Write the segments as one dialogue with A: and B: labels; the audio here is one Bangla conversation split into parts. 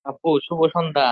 A: আপু, শুভ সন্ধ্যা।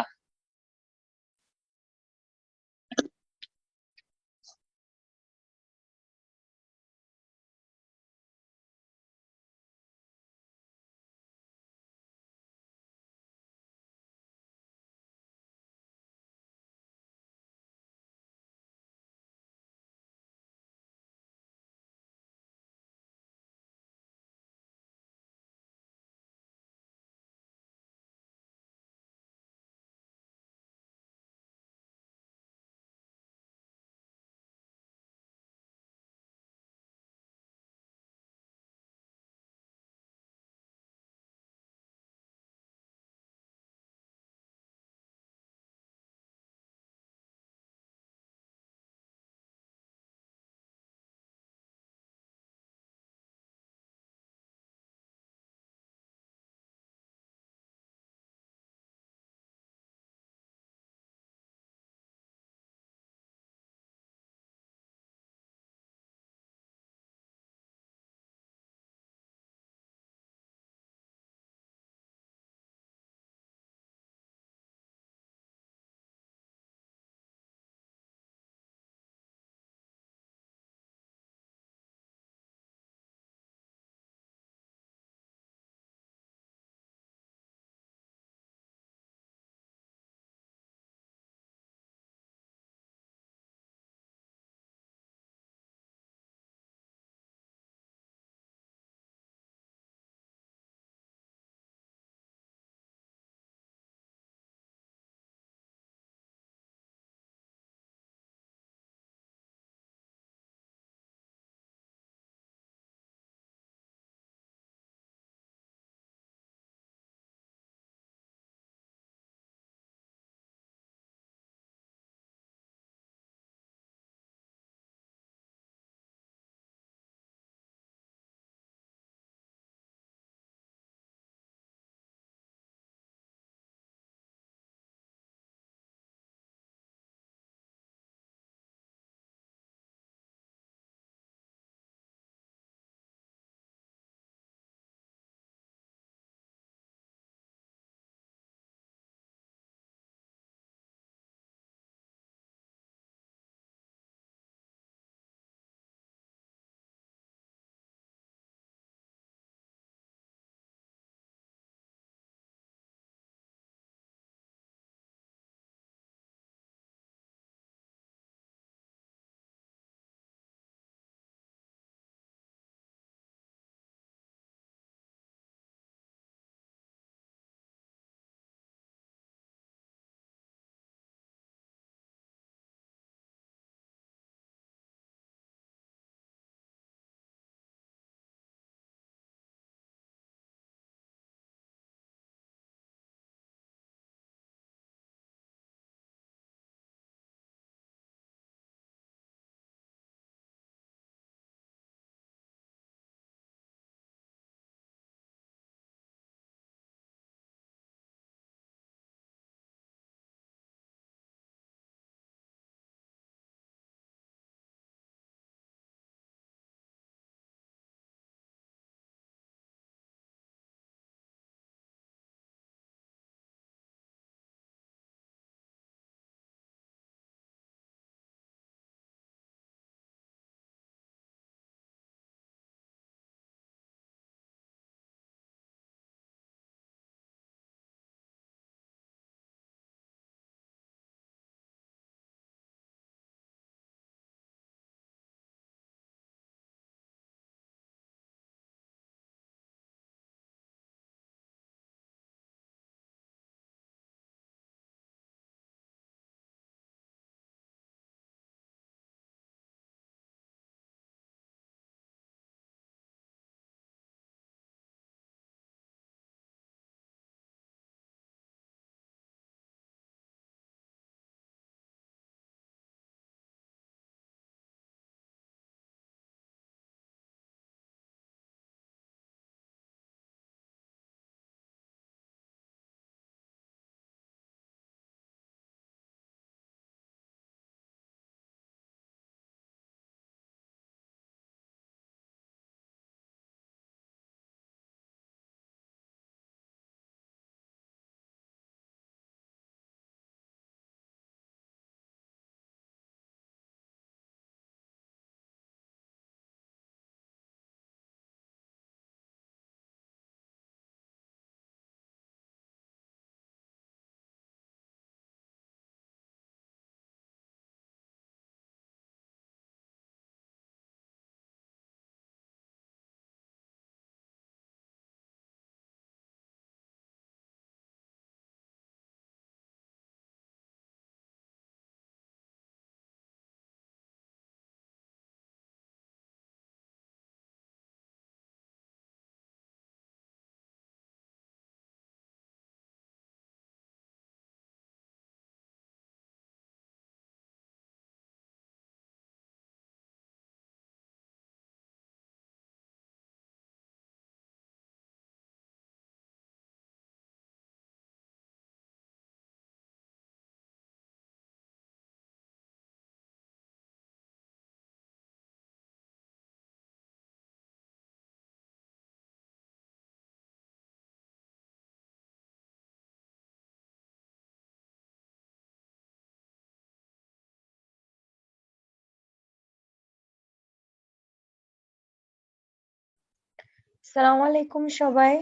A: সালাম আলাইকুম সবাই।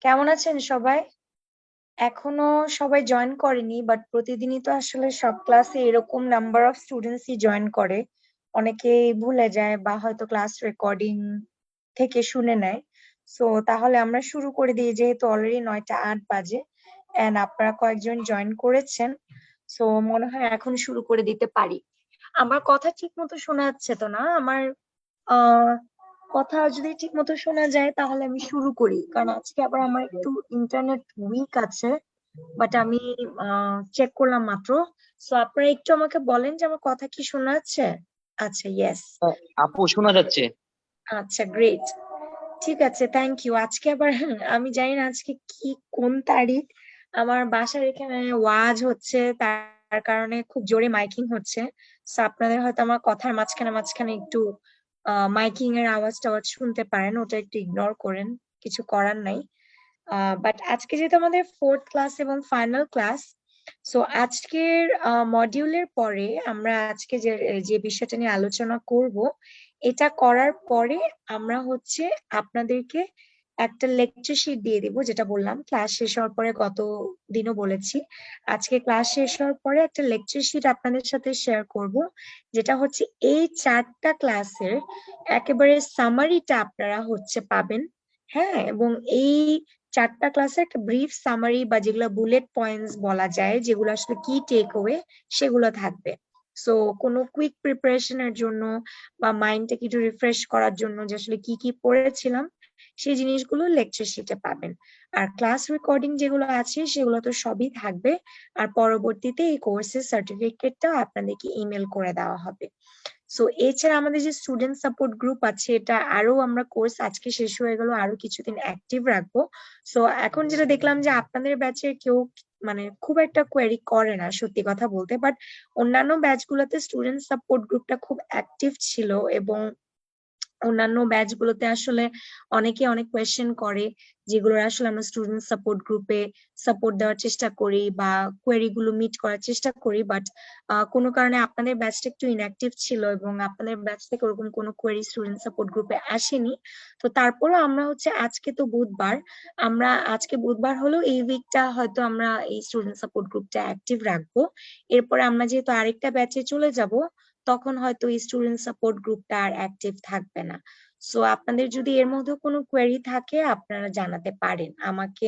A: কেমন আছেন সবাই? এখনো সবাই জয়েন করেনি, বাট প্রতিদিনই তো আসলে সব ক্লাসে এরকম নাম্বার অফ স্টুডেন্টসই জয়েন করে। অনেকেই ভুলে যায় বা হয়তো ক্লাস রেকর্ডিং থেকে শুনে নেয়। সো তাহলে আমরা শুরু করে দিই, যেহেতু অলরেডি 9টা 8 বাজে এন্ড আপনারা কয়েকজন জয়েন করেছেন। সো মনে হয় এখন শুরু করে দিতে পারি। আমার কথা ঠিক মতো শোনা যাচ্ছে তো না? আমার আহ কথা যদি ঠিক মতো শোনা যায় তাহলে আমি শুরু করি, কারণ আজকে আবার আমার একটু ইন্টারনেট উইক আছে। বাট আমি চেক করলাম মাত্র। সো আপনারা একটু আমাকে বলেন যে আমার কথা কি শোনা যাচ্ছে। আচ্ছা, ইয়েস।
B: আপু শোনা যাচ্ছে।
A: আচ্ছা, গ্রেট। ঠিক আছে, থ্যাংক ইউ। আজকে আবার আমি জানি না আজকে কি কোন তারিখ। আমার বাসার এখানে ওয়াজ হচ্ছে, তার কারণে খুব জোরে মাইকিং হচ্ছে। সো আপনাদের হয়তো আমার কথার মাঝখানে মাঝখানে একটু মাইকিং এর আওয়াজ টাওয়াজ শুনতে পারেন, ওটা একটু ইগনোর করেন, কিছু করার নাই। বাট আজকে যেহেতু আমাদের ফোর্থ ক্লাস এবং ফাইনাল ক্লাস, সো আজকের মডিউলের পরে আমরা আজকে যে যে বিষয়টা নিয়ে আলোচনা করব, এটা করার পরে আমরা হচ্ছে আপনাদেরকে একটা লেকচার শিট দিয়ে দিব, যেটা বললাম ক্লাস শেষ হওয়ার পরে, গত দিনও বলেছি। আজকে ক্লাস শেষ হওয়ার পরে একটা লেকচার শিট আপনাদের সাথে শেয়ার করব, যেটা হচ্ছে এই 4টা ক্লাসের একেবারে সামারিটা আপনারা হচ্ছে পাবেন। হ্যাঁ, এবং এই 4টা ক্লাসে একটা ব্রিফ সামারি বা যেগুলো বুলেট পয়েন্টস বলা যায়, যেগুলো আসলে কি টেক অ্যাওয়ে, সেগুলো থাকবে। সো কোনো কুইক প্রিপারেশনের জন্য বা মাইন্ডটাকে একটু রিফ্রেশ করার জন্য যে আসলে কি কি পড়েছিলাম, সেই জিনিসগুলো লেকচার শিটে পাবেন। আর ক্লাস রেকর্ডিং যেগুলো আছে সেগুলো তো সবই থাকবে। আর পরবর্তীতে এই কোর্সের সার্টিফিকেটটাও আপনাদেরকে ইমেল করে দেওয়া হবে। সো এছাড়া আমাদের যে স্টুডেন্ট সাপোর্ট গ্রুপ আছে, এটা আরো আমরা কোর্স আজকে শেষ হয়ে গেল, আরো কিছুদিন অ্যাক্টিভ রাখবো। সো এখন যেটা দেখলাম যে আপনাদের ব্যাচে কেউ মানে খুব একটা কোয়েরি করে না, সত্যি কথা বলতে। বাট অন্যান্য ব্যাচ গুলোতে স্টুডেন্ট সাপোর্ট গ্রুপটা খুব অ্যাক্টিভ ছিল, এবং অন্যান্য ব্যাচ গুলোতে আসলে অনেকে অনেক কোয়েশ্চেন করে, যেগুলো আসলে আমরা স্টুডেন্ট সাপোর্ট গ্রুপে সাপোর্ট দেওয়ার চেষ্টা করি বা কোয়েরি গুলো মিট করার চেষ্টা করি। বাট কোনো কারণে আপনাদের ব্যাচটা একটু ইনঅ্যাক্টিভ ছিল এবং আপনাদের ব্যাচ থেকে ওরকম কোনো কোয়েরি স্টুডেন্ট সাপোর্ট গ্রুপে আসেনি। তো তারপরও আমরা হচ্ছে আজকে তো বুধবার, আমরা আজকে বুধবার হলেও এই উইকটা হয়তো আমরা এই স্টুডেন্ট সাপোর্ট গ্রুপটা অ্যাক্টিভ রাখবো। এরপরে আমরা যেহেতু আরেকটা ব্যাচে চলে যাব, তখন হয়তো স্টুডেন্ট সাপোর্ট গ্রুপটা আর অ্যাক্টিভ থাকবে না। সো আপনাদের যদি এর মধ্যে কোনো কোয়েরি থাকে আপনারা জানাতে পারেন আমাকে,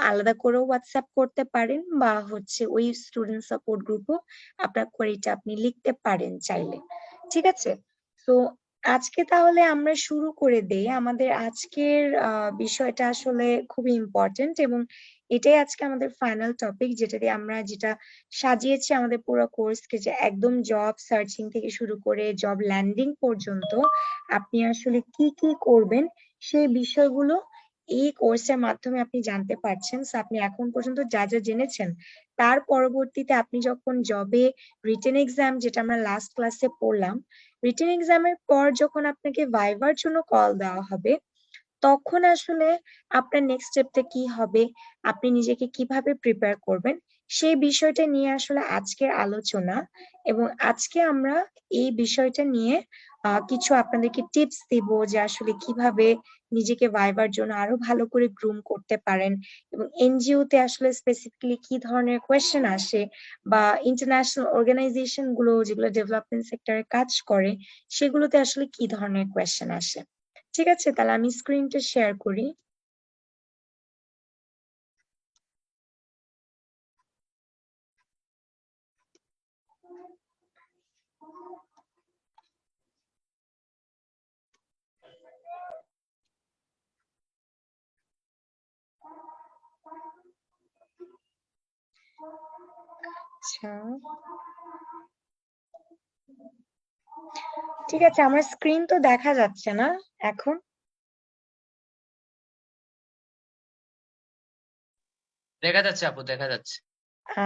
A: আলাদা করেও হোয়াটসঅ্যাপ করতে পারেন, বা হচ্ছে ওই স্টুডেন্ট সাপোর্ট গ্রুপও আপনার কোয়েরিটা আপনি লিখতে পারেন চাইলে। ঠিক আছে। তো আজকে তাহলে আমরা শুরু করে দেই। আমাদের আজকের বিষয়টা আসলে খুবই ইম্পর্টেন্ট, এবং এটাই আজকে আমাদের ফাইনাল টপিক, যেটা দিয়ে আমরা যেটা সাজিয়েছি আমাদের পুরো কোর্সকে, যে একদম জব সার্চিং থেকে শুরু করে জব ল্যান্ডিং পর্যন্ত আপনি আসলে কি কি করবেন, সেই বিষয়গুলো এই কোর্সের মাধ্যমে আপনি জানতে পারছেন। So, আপনি এখন পর্যন্ত যা যা জেনেছেন, তার পরবর্তীতে আপনি যখন জবে রিটেন এক্সাম, যেটা আমরা লাস্ট ক্লাসে পড়লাম, রিটেন এক্সামের পর যখন আপনাকে ভাইবার জন্য কল দেওয়া হবে, তখন আসলে আপনার নেক্সট স্টেপটা কি হবে, আপনি নিজেকে কিভাবে প্রিপেয়ার করবেন, সেই বিষয়টা নিয়ে আসলে আজকের আলোচনা। এবং আজকে আমরা এই বিষয়টা নিয়ে কিছু আপনাদেরকে টিপস দিব, যে আসলে কিভাবে নিজেকে ভাইবার জন্য আরো ভালো করে গ্রুম করতে পারেন, এবং এনজিও তে আসলে স্পেসিফিক্যালি কি ধরনের কোয়েশ্চেন আসে, বা ইন্টারন্যাশনাল অর্গানাইজেশন গুলো যেগুলো ডেভেলপমেন্ট সেক্টরে কাজ করে, সেগুলোতে আসলে কি ধরনের কোয়েশ্চেন আসে। ঠিক আছে, তাহলে আমি স্ক্রিনটা শেয়ার করি। আচ্ছা, ঠিক আছে, আমার স্ক্রিন তো দেখা যাচ্ছে না এখন।
B: দেখা যাচ্ছে আপু, দেখা যাচ্ছে।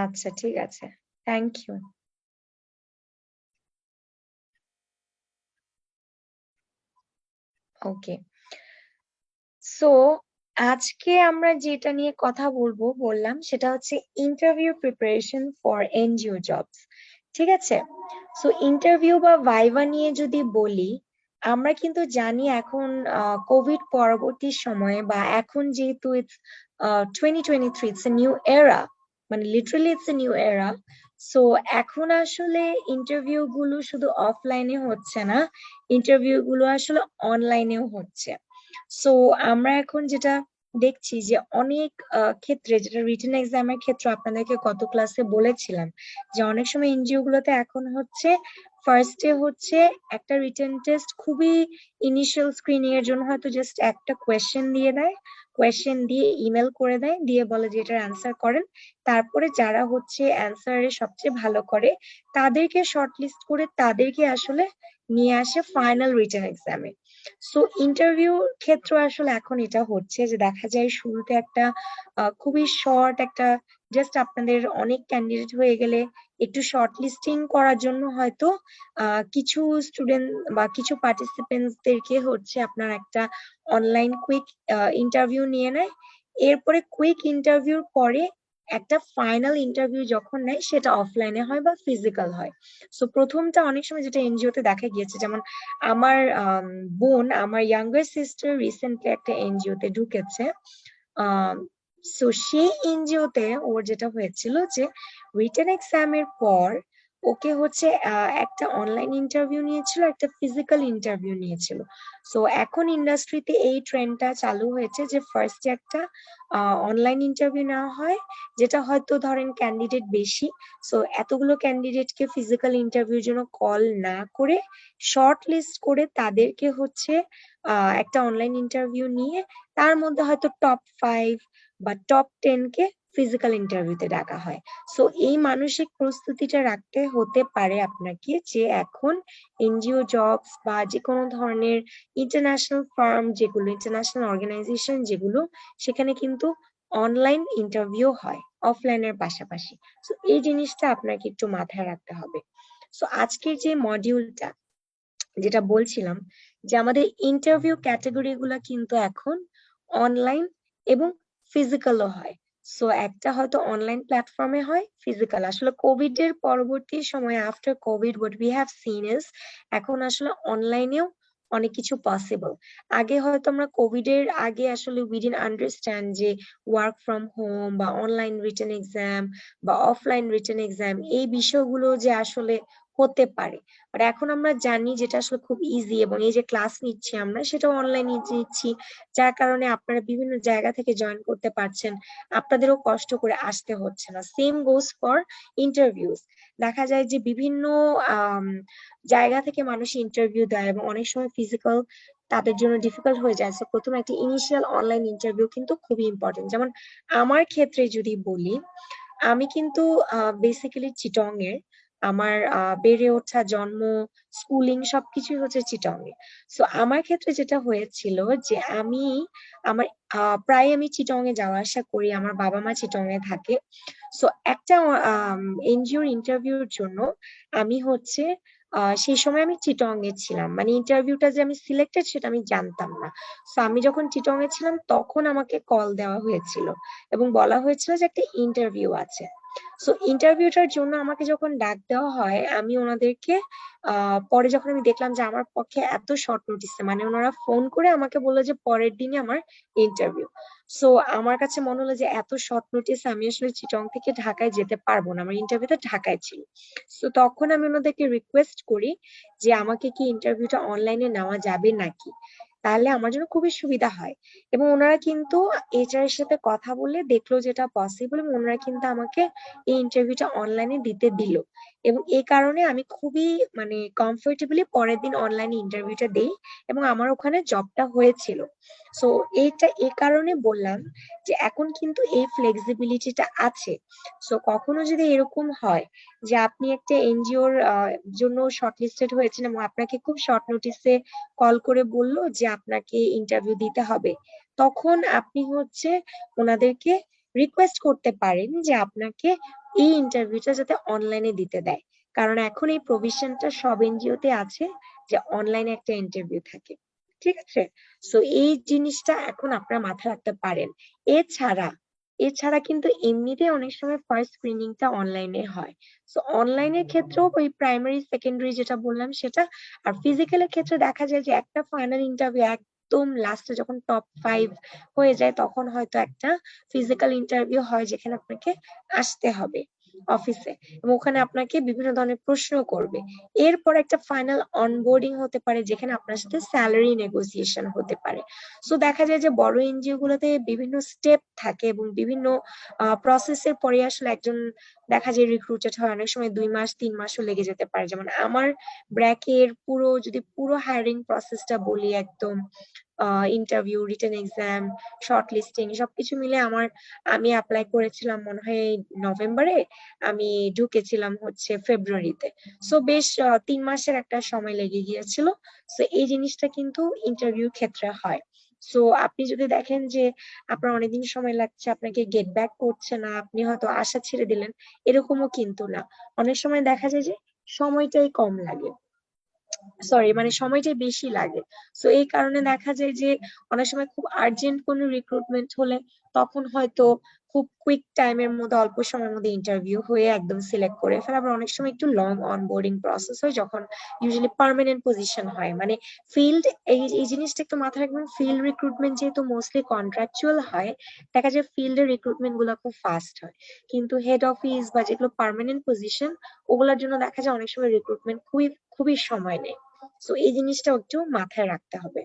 A: আচ্ছা, ঠিক আছে, থ্যাংক ইউ। ওকে। সো আজকে আমরা যেটা নিয়ে কথা বলবো বললাম, সেটা হচ্ছে interview preparation for NGO jobs. ঠিক আছে। সো ইন্টারভিউ বা ভাইভা নিয়ে যদি বলি, আমরা কিন্তু জানি এখন কোভিড পরবর্তী সময়ে বা এখন যেহেতু ইটস 2023, ইটস এ নিউ এরা, মানে লিটারালি ইটস এ নিউ এরা। সো এখন আসলে ইন্টারভিউ গুলো শুধু অফলাইনে হচ্ছে না, ইন্টারভিউ গুলো আসলে অনলাইনেও হচ্ছে। সো আমরা এখন যেটা দেখছি যে অনেক ক্ষেত্রে, যেটা রিটেন এক্সামের ক্ষেত্রে আপনাদেরকে গত ক্লাসে বলেছিলাম, যে অনেক সময় এনজিও গুলোতে এখন হচ্ছে ফার্স্টে হচ্ছে একটা রিটেন টেস্ট, খুবই ইনিশিয়াল স্ক্রিনিং এর জন্য হয়তো জাস্ট একটা কোয়েশ্চেন দিয়ে দেয়, কোয়েশ্চেন দিয়ে ইমেল করে দেয়, দিয়ে বলে যে এটার অ্যান্সার করেন। তারপরে যারা হচ্ছে অ্যান্সারে সবচেয়ে ভালো করে তাদেরকে শর্টলিস্ট করে তাদেরকে আসলে নিয়ে আসে ফাইনাল রিটেন এক্সামে। সো ইন্টারভিউর ক্ষেত্র আসলে এখন এটা হচ্ছে যে দেখা যায় শুরুতে একটা খুবই শর্ট একটা, জাস্ট আপনাদের অনেক ক্যান্ডিডেট হয়ে গেলে একটু শর্ট লিস্টিং করার জন্য হয়তো কিছু স্টুডেন্ট বা কিছু পার্টিসিপেন্টসদেরকে হচ্ছে আপনার একটা অনলাইন কুইক ইন্টারভিউ নিয়ে নেয়। এরপরে কুইক ইন্টারভিউর পরে একটা ফাইনাল ইন্টারভিউ যখন নেয় সেটা অফলাইনে হয় বা ফিজিক্যাল হয়। সো প্রথমটা অনেক সময় যেটা এনজিওতে দেখা গিয়েছে, যেমন আমার বোন, আমার ইয়াঙ্গার সিস্টার রিসেন্টলি একটা এনজিওতে ঢুকেছে। সো সেই এনজিওতে ওর যেটা হয়েছিল যে রিটেন এক্সামের পর ওকে হচ্ছে একটা অনলাইন ইন্টারভিউ নিয়েছিল, একটা ফিজিক্যাল ইন্টারভিউ নিয়েছিল। সো এখন ইন্ডাস্ট্রিতে এই ট্রেন্ডটা চালু হয়েছে যে ফার্স্টে একটা অনলাইন ইন্টারভিউ নেওয়া হয়, যেটা হয়তো ধরেন ক্যান্ডিডেট বেশি, সো এতগুলো ক্যান্ডিডেটকে ফিজিক্যাল ইন্টারভিউর জন্য কল না করে শর্ট লিস্ট করে তাদেরকে হচ্ছে একটা অনলাইন ইন্টারভিউ নিয়ে তার মধ্যে হয়তো টপ 5 বা টপ 10 কে ফিজিক্যাল ইন্টারভিউতে ডাকা হয়। সো এই মানসিক প্রস্তুতিটা রাখতে হতে পারে আপনাকে, যে এখন এনজিও জবস বা যে কোনো ধরনের ইন্টারন্যাশনাল ফার্ম যেগুলো, ইন্টারন্যাশনাল অর্গানাইজেশন যেগুলো, সেখানে কিন্তু অনলাইন ইন্টারভিউ হয় অফলাইনের পাশাপাশি। সো এই জিনিসটা আপনাকে একটু মাথায় রাখতে হবে। সো আজকের যে মডিউলটা যেটা বলছিলাম, যে আমাদের ইন্টারভিউ ক্যাটাগরি গুলা কিন্তু এখন অনলাইন এবং ফিজিক্যালও হয়। সো একটা হয়তো অনলাইন প্ল্যাটফর্মে হয়, ফিজিক্যাল। আসলে কোভিড এর পরবর্তী সময়ে, after Covid, what we have seen is এখন আসলে অনলাইনেও অনেক কিছু পসিবল। আগে হয়তো আমরা কোভিড এর আগে আসলে উই ডিডন্ট আন্ডারস্ট্যান্ড যে ওয়ার্ক ফ্রম হোম বা অনলাইন রিটেন এক্সাম বা অফলাইন রিটেন এক্সাম এই বিষয়গুলো যে আসলে হতে পারে। বাট এখন আমরা জানি যেটা আসলে খুব ইজি, এবং এই যে ক্লাস নিচ্ছি আমরা সেটাও অনলাইনে নিচ্ছি, যার কারণে আপনারা বিভিন্ন জায়গা থেকে জয়েন করতে পারছেন, আপনাদেরও কষ্ট করে আসতে হচ্ছে না। Same goes for interviews. দেখা যায় যে বিভিন্ন আম, জায়গা থেকে মানুষ ইন্টারভিউ দেয় এবং অনেক সময় ফিজিক্যাল তাদের জন্য ডিফিকাল্ট হয়ে যায়। প্রথমে একটা ইনিশিয়াল অনলাইন ইন্টারভিউ কিন্তু খুবই ইম্পর্টেন্ট। যেমন আমার ক্ষেত্রে যদি বলি, আমি কিন্তু বেসিক্যালি চিটং এর, আমার বেড়ে ওঠা, জন্ম, স্কুলিং সবকিছুই হচ্ছে চিটং এ। সো আমার ক্ষেত্রে যেটা হয়েছিল যে আমার প্রায় আমি চিটং এ যাওয়া আসা করি, আমার বাবা মা চিটং এ থাকে। সো একটা এনজিওর ইন্টারভিউর জন্য আমি হচ্ছে সেই সময় আমি চিটং এ ছিলাম, মানে ইন্টারভিউটা যে আমি সিলেক্টেড সেটা আমি জানতাম না। সো আমি যখন চিটং এ ছিলাম তখন আমাকে কল দেওয়া হয়েছিল এবং বলা হয়েছিল যে একটা ইন্টারভিউ আছে। সো ইন্টারভিউটার জন্য আমাকে যখন ডাক দেওয়া হয়, আমি ওনাদেরকে পরে যখন আমি দেখলাম যে আমার পক্ষে এত শর্ট নোটিসে, মানে ওনারা ফোন করে আমাকে বললো যে পরের দিনে আমার ইন্টারভিউ। সো আমার কাছে মনে হলো যে এত শর্ট নোটিস আমি আসলে চিটং থেকে ঢাকায় যেতে পারবো না, আমার ইন্টারভিউটা ঢাকায় ছিল। সো তখন আমি ওনাদেরকে রিকোয়েস্ট করি যে আমাকে কি ইন্টারভিউটা অনলাইনে নেওয়া যাবে নাকি, তাহলে আমার জন্য খুবই সুবিধা হয়। এবং ওনারা কিন্তু এইচআর এর সাথে কথা বলে দেখলো যেটা পসিবল, এবং ওনারা কিন্তু আমাকে এই ইন্টারভিউটা অনলাইনে দিতে দিল। এবং এই কারণে আমি খুবই মানে কমফোর্টেবলি পরের দিন অনলাইনে ইন্টারভিউটা দেই এবং আমার ওখানে জবটা হয়েছিল। সো এইটা এই কারণে বললাম যে এখন কিন্তু এই ফ্লেক্সিবিলিটিটা আছে। সো কখনো যদি এরকম হয় যে আপনি একটা এনজিওর জন্য শর্টলিস্টেড হয়েছেন এবং আপনাকে খুব শর্ট নোটিসে কল করে বললো যে আপনাকে ইন্টারভিউ দিতে হবে, তখন আপনি হচ্ছে ওনাদেরকে রিকোয়েস্ট করতে পারেন যে আপনাকে এই ইন্টারভিউটা যাতে অনলাইনে দিতে দেয়। কারণ এখন এই প্রভিশনটা সব এনজিওতে আছে যে অনলাইনে একটা ইন্টারভিউ থাকে। ঠিক আছে? সো এই জিনিসটা এখন আপনারা মাথায় রাখতে পারেন। এছাড়া এছাড়া কিন্তু এমনিতেই অনেক সময় ফার্স্ট স্ক্রিনিংটা অনলাইনে হয়। সো অনলাইনের ক্ষেত্রেও ওই প্রাইমারি সেকেন্ডারি যেটা বললাম সেটা, আর ফিজিক্যালের ক্ষেত্রে দেখা যায় যে একটা ফাইনাল ইন্টারভিউ একদম লাস্টে যখন টপ 5 হয়ে যায় তখন হয়তো একটা ফিজিক্যাল ইন্টারভিউ হয় যেখানে আপনাকে আসতে হবে অফিসে, এবং ওখানে আপনাকে বিভিন্ন ধরনের প্রশ্ন করবে। এরপর একটা ফাইনাল অনবোর্ডিং হতে পারে যেখানে আপনার সাথে স্যালারি নেগোসিয়েশন হতে পারে। সো দেখা যায় যে বড় এনজিও গুলোতে বিভিন্ন স্টেপ থাকে এবং বিভিন্ন প্রসেসের পরে আসলে একজন দেখা যায় রিক্রুটেড হয়, অনেক সময় 2 মাস 3 মাসও লেগে যেতে পারে। যেমন আমার ব্র্যাকের পুরো হায়ারিং প্রসেসটা বলি, একদম interview, written exam, short listing সবকিছু মিলে আমি অ্যাপ্লাই করেছিলাম মনে হয় এই নভেম্বরে, আমি ঢুকেছিলাম হচ্ছে ফেব্রুয়ারিতে। সো বেশ 3 মাসের একটা সময় লেগে গিয়েছিল। সো এই জিনিসটা কিন্তু ইন্টারভিউ ক্ষেত্রে হয়। সো আপনি যদি দেখেন যে আপনার অনেকদিন সময় লাগছে, আপনাকে গেট ব্যাক করছে না, আপনি হয়তো আশা ছেড়ে দিলেন, এরকমও কিন্তু না। অনেক সময় দেখা যায় যে সময়টাই কম লাগে, সরি মানে সময়টাই বেশি লাগে। সো এই কারণে দেখা যায় যে অনেক সময় খুব আর্জেন্ট কোনো রিক্রুটমেন্ট হলে তখন হয়তো খুব কুইক টাইমের মধ্যে অল্প সময়ের মধ্যে ইন্টারভিউ হয়ে একদম সিলেক্ট করে ফেলে। আবার অনেক সময় একটু লং অনবোর্ডিং প্রসেস হয় যখন ইউজুয়ালি পার্মানেন্ট পজিশন হয়। মানে ফিল্ড, এই জিনিসটা একটু মাথায় রাখবেন, ফিল্ড রিক্রুটমেন্ট যেহেতু মোস্টলি কন্ট্রাকচুয়াল হয়, দেখা যায় ফিল্ডের রিক্রুটমেন্ট গুলো খুব ফাস্ট হয়। কিন্তু হেড অফিস বা যেগুলো পার্মানেন্ট পজিশন, ওগুলোর জন্য দেখা যায় অনেক সময় রিক্রুটমেন্ট খুবই খুবই সময় নেয়। সো এই জিনিসটাও একটু মাথায় রাখতে হবে।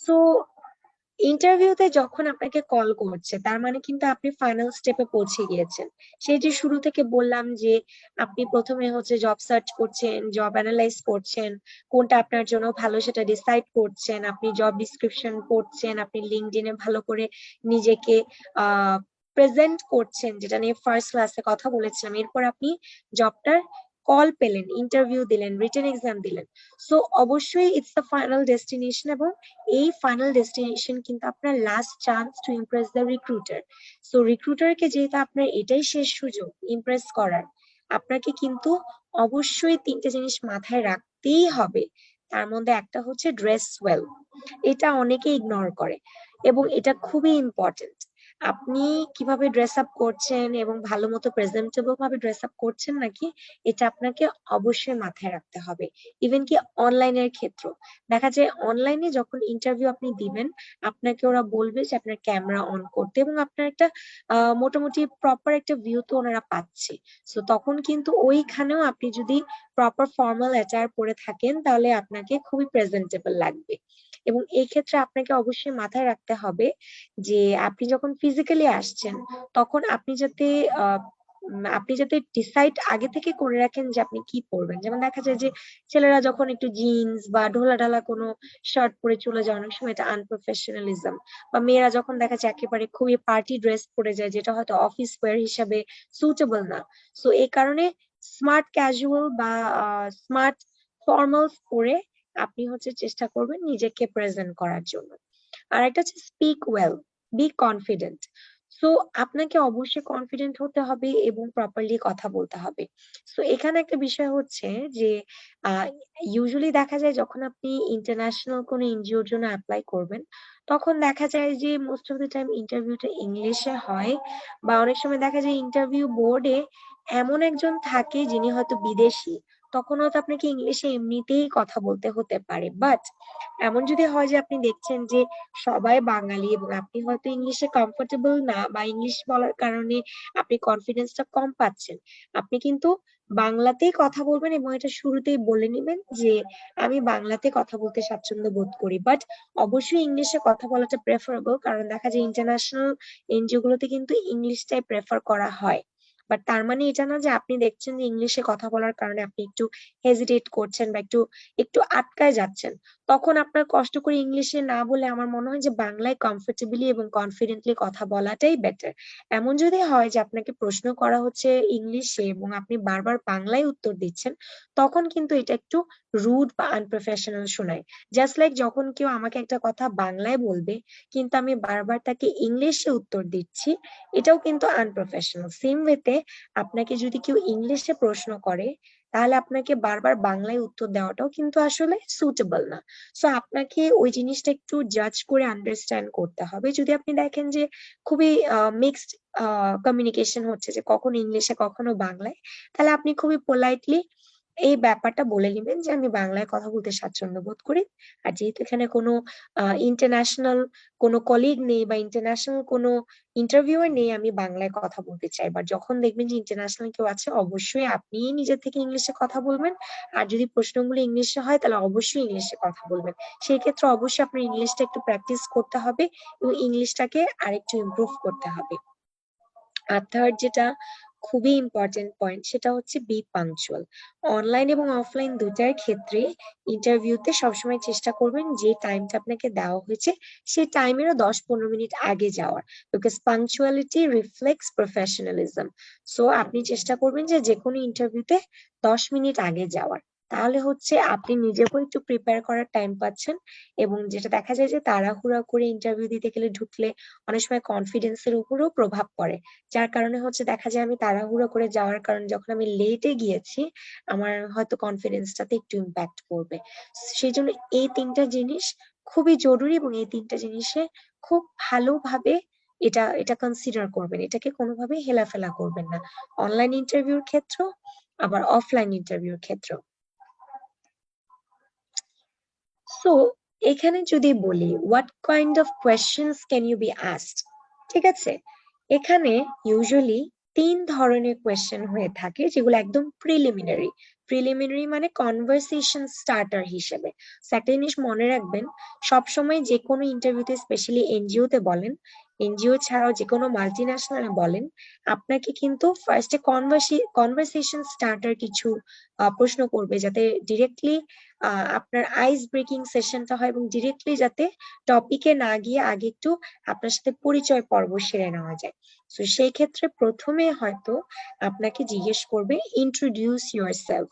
A: সো ইন্টারভিউতে যখন আপনাকে কল করছে তার মানে কিন্তু আপনি ফাইনাল স্টেপে পৌঁছে গিয়েছেন। সেই যে শুরু থেকে বললাম যে আপনি প্রথমে হচ্ছে জব সার্চ করছেন, জব অ্যানালাইজ করছেন, কোনটা আপনার জন্য ভালো সেটা ডিসাইড করছেন, আপনি জব ডিসক্রিপশন পড়ছেন, আপনি লিঙ্কডইনে ভালো করে নিজেকে আহ প্রেজেন্ট করছেন, যেটা নিয়ে ফার্স্ট ক্লাসে কথা বলেছিলাম। এরপর আপনি জবটার কল পেলেন, ইন্টারভিউ দিলেন, রিটেন এক্সাম দিলেন। সো অবশ্যই ইটস দ্য ফাইনাল ডেস্টিনেশন, এবং এই ফাইনাল ডেস্টিনেশন কিন্তু আপনার last chance to impress the recruiter. So রিক্রুটারকে যেহেতু আপনার এটাই শেষ সুযোগ ইমপ্রেস করার, আপনাকে কিন্তু অবশ্যই 3টে জিনিস মাথায় রাখতেই হবে। তার মধ্যে একটা হচ্ছে ড্রেস ওয়েল। এটা অনেকে ইগনোর করে এবং এটা খুবই ইম্পর্টেন্ট। আপনি কিভাবে ড্রেস আপ করছেন এবং ভালো মতো প্রেজেন্টেবল ভাবে ড্রেস আপ করছেন নাকি, এটা আপনাকে অবশ্যই মাথায় রাখতে হবে। ইভেন কি অনলাইনের ক্ষেত্র, দেখা যায় অনলাইনে যখন ইন্টারভিউ আপনি দিবেন, আপনাকে ওরা বলবে যে আপনার ক্যামেরা অন করতে, এবং আপনার একটা মোটামুটি প্রপার একটা ভিউ তো ওনারা পাচ্ছে। সো তখন কিন্তু ওইখানেও আপনি যদি প্রপার ফর্মাল অ্যাটায়ার পরে থাকেন তাহলে আপনাকে খুবই প্রেজেন্টেবল লাগবে। এবং এই ক্ষেত্রে আপনাকে অবশ্যই মাথায় রাখতে হবে যে আপনি যখন ফিজিক্যালি আসছেন তখন আপনি যাতে ডিসাইড আগে থেকে করে রাখেন যে আপনি কি পরবেন। যেমন দেখা যায় যে ছেলেরা যখন একটু জিন্স বা ঢোলা ঢালা কোনো শার্ট পরে চলে যায়, অনেক সময় এটা আনপ্রফেশনালিজম। বা মেয়েরা যখন দেখা যায় একেবারে খুবই পার্টি ড্রেস পরে যায়, যেটা হয়তো অফিস ওয়্যার হিসাবে সুটেবল না। সো এই কারণে স্মার্ট ক্যাজুয়াল বা স্মার্ট ফর্মালস পরে আপনি হচ্ছে চেষ্টা করবেন নিজেকে প্রেজেন্ট করার জন্য। আর একটা হচ্ছে speak well, be confident. So আপনাকে অবশ্যই কনফিডেন্ট হতে হবে এবং প্রপারলি কথা বলতে হবে। সো এখানে একটা বিষয় হচ্ছে যে ইউজুয়ালি দেখা যায় যখন আপনি ইন্টারন্যাশনাল কোনো এনজিওর জন্য অ্যাপ্লাই করবেন, তখন দেখা যায় যে মোস্ট অফ দ্য টাইম ইন্টারভিউটা ইংলিশে হয়, বা অনেক সময় দেখা যায় ইন্টারভিউ বোর্ডে এমন একজন থাকে যিনি হয়তো বিদেশি, তখন হয়তো আপনাকে ইংলিশে এমনিতেই কথা বলতে হতে পারে। বাট এমন যদি হয় যে আপনি দেখছেন যে সবাই বাঙালি এবং আপনি হয়তো ইংলিশে কমফোর্টেবল না, বা ইংলিশ বলার কারণে আপনি কনফিডেন্সটা কম পাচ্ছেন, আপনি কিন্তু বাংলাতেই কথা বলবেন এবং এটা শুরুতেই বলে নিবেন যে আমি বাংলাতে কথা বলতে স্বাচ্ছন্দ্য বোধ করি, বাট অবশ্যই ইংলিশে কথা বলাটা প্রেফারেবল, কারণ দেখা যায় ইন্টারন্যাশনাল এনজিও গুলোতে কিন্তু ইংলিশটাই প্রেফার করা হয়। বাট তার মানে এটা না যে আপনি দেখছেন যে ইংলিশে কথা বলার কারণে আপনি একটু হেজিটেট করছেন বা একটু একটু আটকায় যাচ্ছেন, তখন আপনার কষ্ট করে ইংলিশে না বলে আমার মনে হয় যে বাংলায় কমফোর্টেবলি এবং কনফিডেন্টলি কথা বলাটাই বেটার। এমন যদি হয় যে আপনাকে প্রশ্ন করা হচ্ছে ইংলিশে এবং আপনি বারবার বাংলায় উত্তর দিচ্ছেন, তখন কিন্তু এটা একটু রুড বা আনপ্রফেশনাল শোনায়। জাস্ট লাইক যখন কেউ আমাকে একটা কথা বাংলায় বলবে কিন্তু আমি বারবার তাকে ইংলিশে উত্তর দিচ্ছি, এটাও কিন্তু আনপ্রফেশনাল। সেম ওয়েতে আপনাকে যদি কেউ ইংলিশে প্রশ্ন করে তাহলে আপনাকে বারবার বাংলায় উত্তর দেওয়াটাও কিন্তু আসলে সুটেবল না। সো আপনাকে ওই জিনিসটা একটু জাজ করে আন্ডারস্ট্যান্ড করতে হবে। যদি আপনি দেখেন যে খুবই মিক্সড কমিউনিকেশন হচ্ছে, যে কখনো ইংলিশে কখনো বাংলায়, তাহলে আপনি খুবই পোলাইটলি এই ব্যাপারটা বলে নিবেন যে আমি বাংলায় কথা বলতে স্বাচ্ছন্দ্য বোধ করি। আর যেহেতু এখানে কোনো ইন্টারন্যাশনাল কোনো কলিগ নেই বা ইন্টারন্যাশনাল কোনো ইন্টারভিউয়ার নেই, আমি বাংলায় কথা বলতে চাই। বাট যখন দেখবেন যে ইন্টারন্যাশনাল কেউ আছে, অবশ্যই আপনিই নিজের থেকে ইংলিশে কথা বলবেন। আর যদি প্রশ্নগুলো ইংলিশে হয় তাহলে অবশ্যই ইংলিশে কথা বলবেন। সেই ক্ষেত্রে অবশ্যই আপনার ইংলিশটা একটু প্র্যাকটিস করতে হবে এবং ইংলিশটাকে আরেকটু ইমপ্রুভ করতে হবে। আর থার্ড যেটা খুবই ইম্পর্টেন্ট পয়েন্ট, সেটা হচ্ছে বি পাংচুয়াল। অনলাইন এবং অফলাইন দুটার ক্ষেত্রে ইন্টারভিউতে সবসময় চেষ্টা করবেন যে টাইমটা আপনাকে দেওয়া হয়েছে সেই টাইমেরও 10-15 মিনিট আগে যাওয়ার, because punctuality reflects professionalism. So আপনি চেষ্টা করবেন যে যে কোনো ইন্টারভিউতে 10 মিনিট আগে যাওয়ার। তাহলে হচ্ছে আপনি নিজেকেও একটু প্রিপেয়ার করার টাইম পাচ্ছেন, এবং যেটা দেখা যায় যে তাড়াহুড়া করে ইন্টারভিউ দিতে গেলে ঢুকলে অনেক সময় কনফিডেন্সের উপরও প্রভাব পড়ে। যার কারণে হচ্ছে দেখা যায় আমি তাড়াহুড়ো করে যাওয়ার কারণে যখন আমি লেটে গিয়েছি, আমার হয়তো কনফিডেন্সটাতে একটু ইম্প্যাক্ট পড়বে। সেই জন্য এই 3টা জিনিস খুবই জরুরি, এবং এই 3টা জিনিসে খুব ভালোভাবে এটা এটা কনসিডার করবেন। এটাকে কোনোভাবেই হেলাফেলা করবেন না, অনলাইন ইন্টারভিউর ক্ষেত্রেও আবার অফলাইন ইন্টারভিউর ক্ষেত্রেও। সো এখানে যদি বলি what kind of questions can you be asked, ঠিক আছে, এখানে ইউজুয়ালি 3 ধরনের কোয়েশ্চেন হয়ে থাকে যেগুলো একদম প্রিলিমিনারি। প্রিলিমিনারি মানে কনভারসেশন স্টার্টার হিসেবে। So, একটা জিনিস মনে রাখবেন, সবসময় যে কোনো ইন্টারভিউতে, স্পেশালি এনজিও তে বলেন, এনজিও ছাড়াও যে কোনো মাল্টি ন্যাশনালে বলেন, আপনাকে কিন্তু ফার্স্টে কনভারসেশন স্টার্টার কিছু প্রশ্ন করবে, যাতে ডিরেক্টলি আপনার আইস ব্রেকিং সেশনটা হয়, এবং ডিরেক্টলি যাতে টপিকে না গিয়ে আগে একটু আপনার সাথে পরিচয় পর্ব সেরে নেওয়া যায়। তো সেই ক্ষেত্রে প্রথমে হয়তো আপনাকে জিজ্ঞেস করবে ইন্ট্রোডিউস ইউরসেলফ।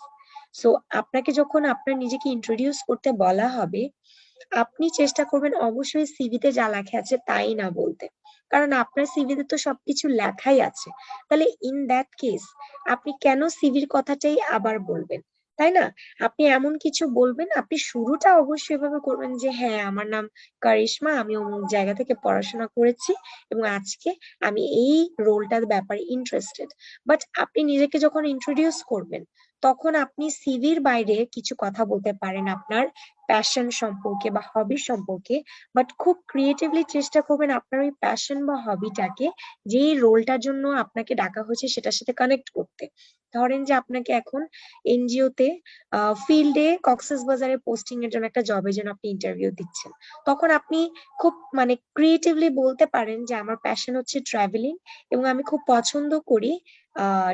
A: সো আপনাকে যখন আপনার নিজেকে ইন্ট্রোডিউস করতে বলা হবে, আপনি চেষ্টা করবেন অবশ্যই সিভিতে যা লেখা আছে তাই না বলতে, কারণ আপনার সিভিতে তো সবকিছু লেখাই আছে। তাহলে ইন দ্যাট কেস আপনি কেন সিভির কথাটাই আবার বলবেন, তাই না? আপনি এমন কিছু বলবেন, আপনি শুরুটা অবশ্যই এভাবে করবেন যে হ্যাঁ, আমার নাম কারিশমা, আমি অমুক জায়গা থেকে পড়াশোনা করেছি এবং আজকে আমি এই রোলটার ব্যাপারে ইন্টারেস্টেড। বাট আপনি নিজেকে যখন ইন্ট্রোডিউস করবেন, তখন আপনি সিভির বাইরে কিছু কথা বলতে পারেন আপনার প্যাশন সম্পর্কে বা হবি সম্পর্কে। বাট খুব ক্রিয়েটিভলি চেষ্টা করবেন আপনার ওই প্যাশন বা হবিটাকে, যেই রোলটার জন্য আপনাকে ডাকা হয়েছে সেটার সাথে কানেক্ট করতে। ধরেন যে আপনাকে এখন এনজিও তে ফিল্ডে কক্সবাজারে পোস্টিং এর জন্য একটা জবের জন্য আপনি ইন্টারভিউ দিচ্ছেন, তখন আপনি খুব মানে ক্রিয়েটিভলি বলতে পারেন যে আমার প্যাশন হচ্ছে ট্রাভেলিং, এবং আমি খুব পছন্দ করি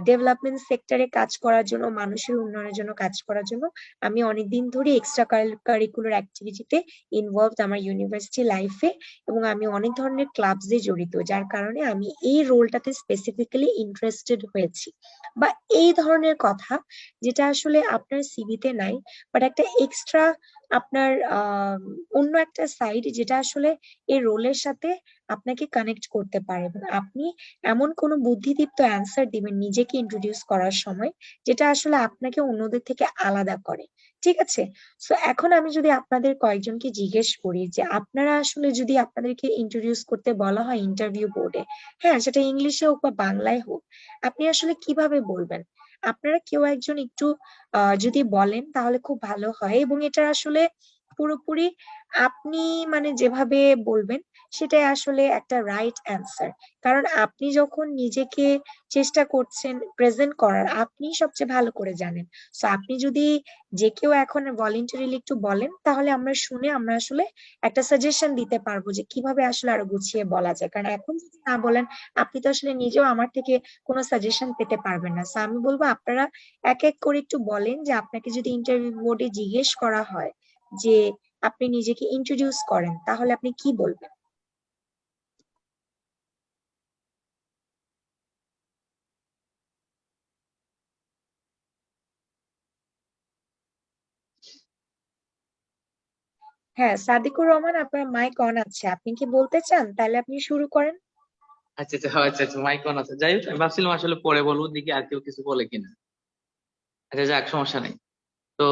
A: ডেভেলপমেন্ট সেক্টরে কাজ করার জন্য, মানুষের উন্নয়নের জন্য কাজ করার জন্য। আমি অনেকদিন ধরে এক্সট্রা কারিকুলার অ্যাক্টিভিটিতে ইনভলভড আমার ইউনিভার্সিটি লাইফে, এবং আমি অনেক ধরনের ক্লাবসে জড়িত, যার কারণে আমি এই রোলটাতে স্পেসিফিক্যালি ইন্টারেস্টেড হয়েছি। বা এই ধরনের কথা, যেটা আসলে আপনার সিভিতে নাই, বাট একটা এক্সট্রা আপনার অন্য একটা সাইড, যেটা আসলে এই রোলের সাথে আপনাকে কানেক্ট করতে পারে, এবং আপনি এমন কোনো বুদ্ধিদীপ্ত অ্যান্সার দিবেন নিজেকে ইন্ট্রোডিউস করার সময়, যেটা আসলে আপনাকে অন্যদের থেকে আলাদা করে। ঠিক আছে? সো এখন আমি যদি আপনাদের কয়েকজনকে জিজ্ঞেস করি যে আপনারা আসলে যদি আপনাদেরকে ইন্ট্রোডিউস করতে বলা হয় ইন্টারভিউ বোর্ডে, হ্যাঁ, সেটা ইংলিশে হোক বা বাংলায় হোক, আপনি আসলে কিভাবে বলবেন? আপনারা কেউ একজন একটু যদি বলেন তাহলে খুব ভালো হয়, এবং এটা আসলে পুরোপুরি আপনি মানে যেভাবে বলবেন সেটাই আসলে একটা রাইট অ্যান্সার। কারণ আপনি যখন নিজেকে চেষ্টা করছেন প্রেজেন্ট করার, আপনি সবচেয়ে ভালো করে জানেন। সো আপনি যদি যে কেউ এখন ভলেন্টারিলি একটু বলেন, তাহলে আমরা শুনে আমরা আসলে একটা সাজেশন দিতে পারবো যে কিভাবে আসলে আরো গুছিয়ে বলা যায়। কারণ এখন যদি না বলেন, আপনি তো আসলে নিজেও আমার থেকে কোনো সাজেশন পেতে পারবেন না। সো আমি বলবো আপনারা এক এক করে একটু বলেন যে আপনাকে যদি ইন্টারভিউ বোর্ডে জিজ্ঞেস করা হয় যে আপনি নিজেকে ইন্ট্রোডিউস করেন, তাহলে আপনি কি বলবেন? হ্যাঁ, সাদিকুর রহমান, আপনার মাইক অন আছে, আপনি কি বলতে চান? তাহলে আপনি শুরু করেন।
B: আচ্ছা আচ্ছা আচ্ছা আচ্ছা, মাইক অন আছে। যাই হোক, আমি ভাবছিলাম আসলে পরে বলবো, দেখি আর কেউ কিছু বলে কিনা। আচ্ছা যাক, সমস্যা নেই। তো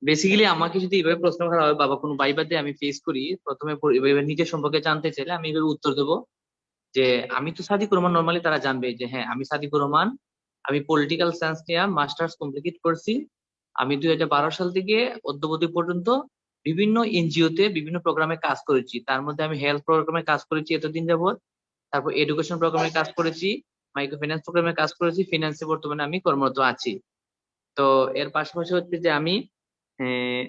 B: বেসিক্যালি আমাকে যদি এভাবে প্রশ্ন করা হয়, বাবা কোনো ভাইবাতে আমি ফেস করি, প্রথমে এভাবে নিজের সম্পর্কে জানতে চাইলে আমি এভাবে উত্তর দেবো যে আমি তো সাদিকুর রহমান। নর্মালি তারা জানবে যে হ্যাঁ আমি সাদিকুর রহমান, আমি পলিটিক্যাল সায়েন্স নিয়ে মাস্টার্স কমপ্লিট করছি। আমি 2012 সাল থেকে অদ্যাবধি পর্যন্ত বিভিন্ন এনজিও তে বিভিন্ন প্রোগ্রামে কাজ করেছি। তার মধ্যে আমি হেলথ প্রোগ্রামে কাজ করেছি এতদিন যাবত, তারপর এডুকেশন প্রোগ্রামে কাজ করেছি, মাইক্রো ফিন্যান্স প্রোগ্রামে কাজ করেছি, ফিন্যান্সে বর্তমানে আমি কর্মরত আছি। তো এর পাশাপাশি হচ্ছে যে আমি আহ,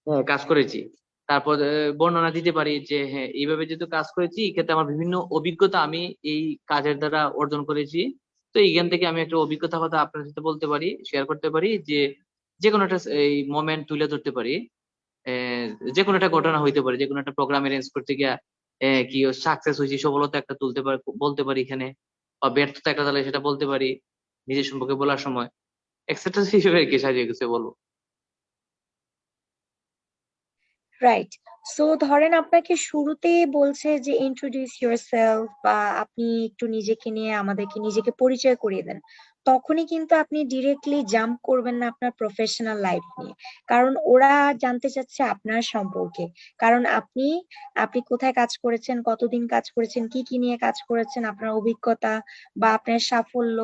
B: হ্যাঁ কাজ করেছি। তারপর বর্ণনা দিতে পারি যে হ্যাঁ এইভাবে যেহেতু কাজ করেছি, এক্ষেত্রে আমার বিভিন্ন অভিজ্ঞতা আমি এই কাজের দ্বারা অর্জন করেছি। তো এইখান থেকে আমি একটা অভিজ্ঞতা কথা আপনার সাথে বলতে পারি, শেয়ার করতে পারি যে যে কোনো একটা এই মোমেন্ট তুলে ধরতে পারি। যে কোনো একটা ঘটনা হইতে পারে, যে কোনো একটা প্রোগ্রাম অ্যারেঞ্জ করতে গিয়া কি সাকসেস হয়েছি, সফলতা একটা তুলতে পারি, বলতে পারি এখানে, বা ব্যর্থতা একটা তাহলে সেটা বলতে পারি নিজের সম্পর্কে বলার সময়, এক্সেট্রা হিসেবে আর কি সাজিয়ে গেছে বলবো।
A: রাইট। সো ধরেন আপনাকে শুরুতেই বলছে যে ইন্ট্রোডিউস ইউরসেলফ, বা আপনি একটু নিজেকে নিয়ে আমাদেরকে নিজেকে পরিচয় করিয়ে দেন, তখনই কিন্তু আপনি ডিরেক্টলি জাম্প করবেন না আপনার প্রফেশনাল লাইফ নিয়ে। কারণ ওরা জানতে চাচ্ছে আপনার সম্পর্কে। কারণ আপনি আপনি কোথায় কাজ করেছেন, কতদিন কাজ করেছেন, কি কি নিয়ে কাজ করেছেন, আপনার অভিজ্ঞতা বা আপনার সাফল্য,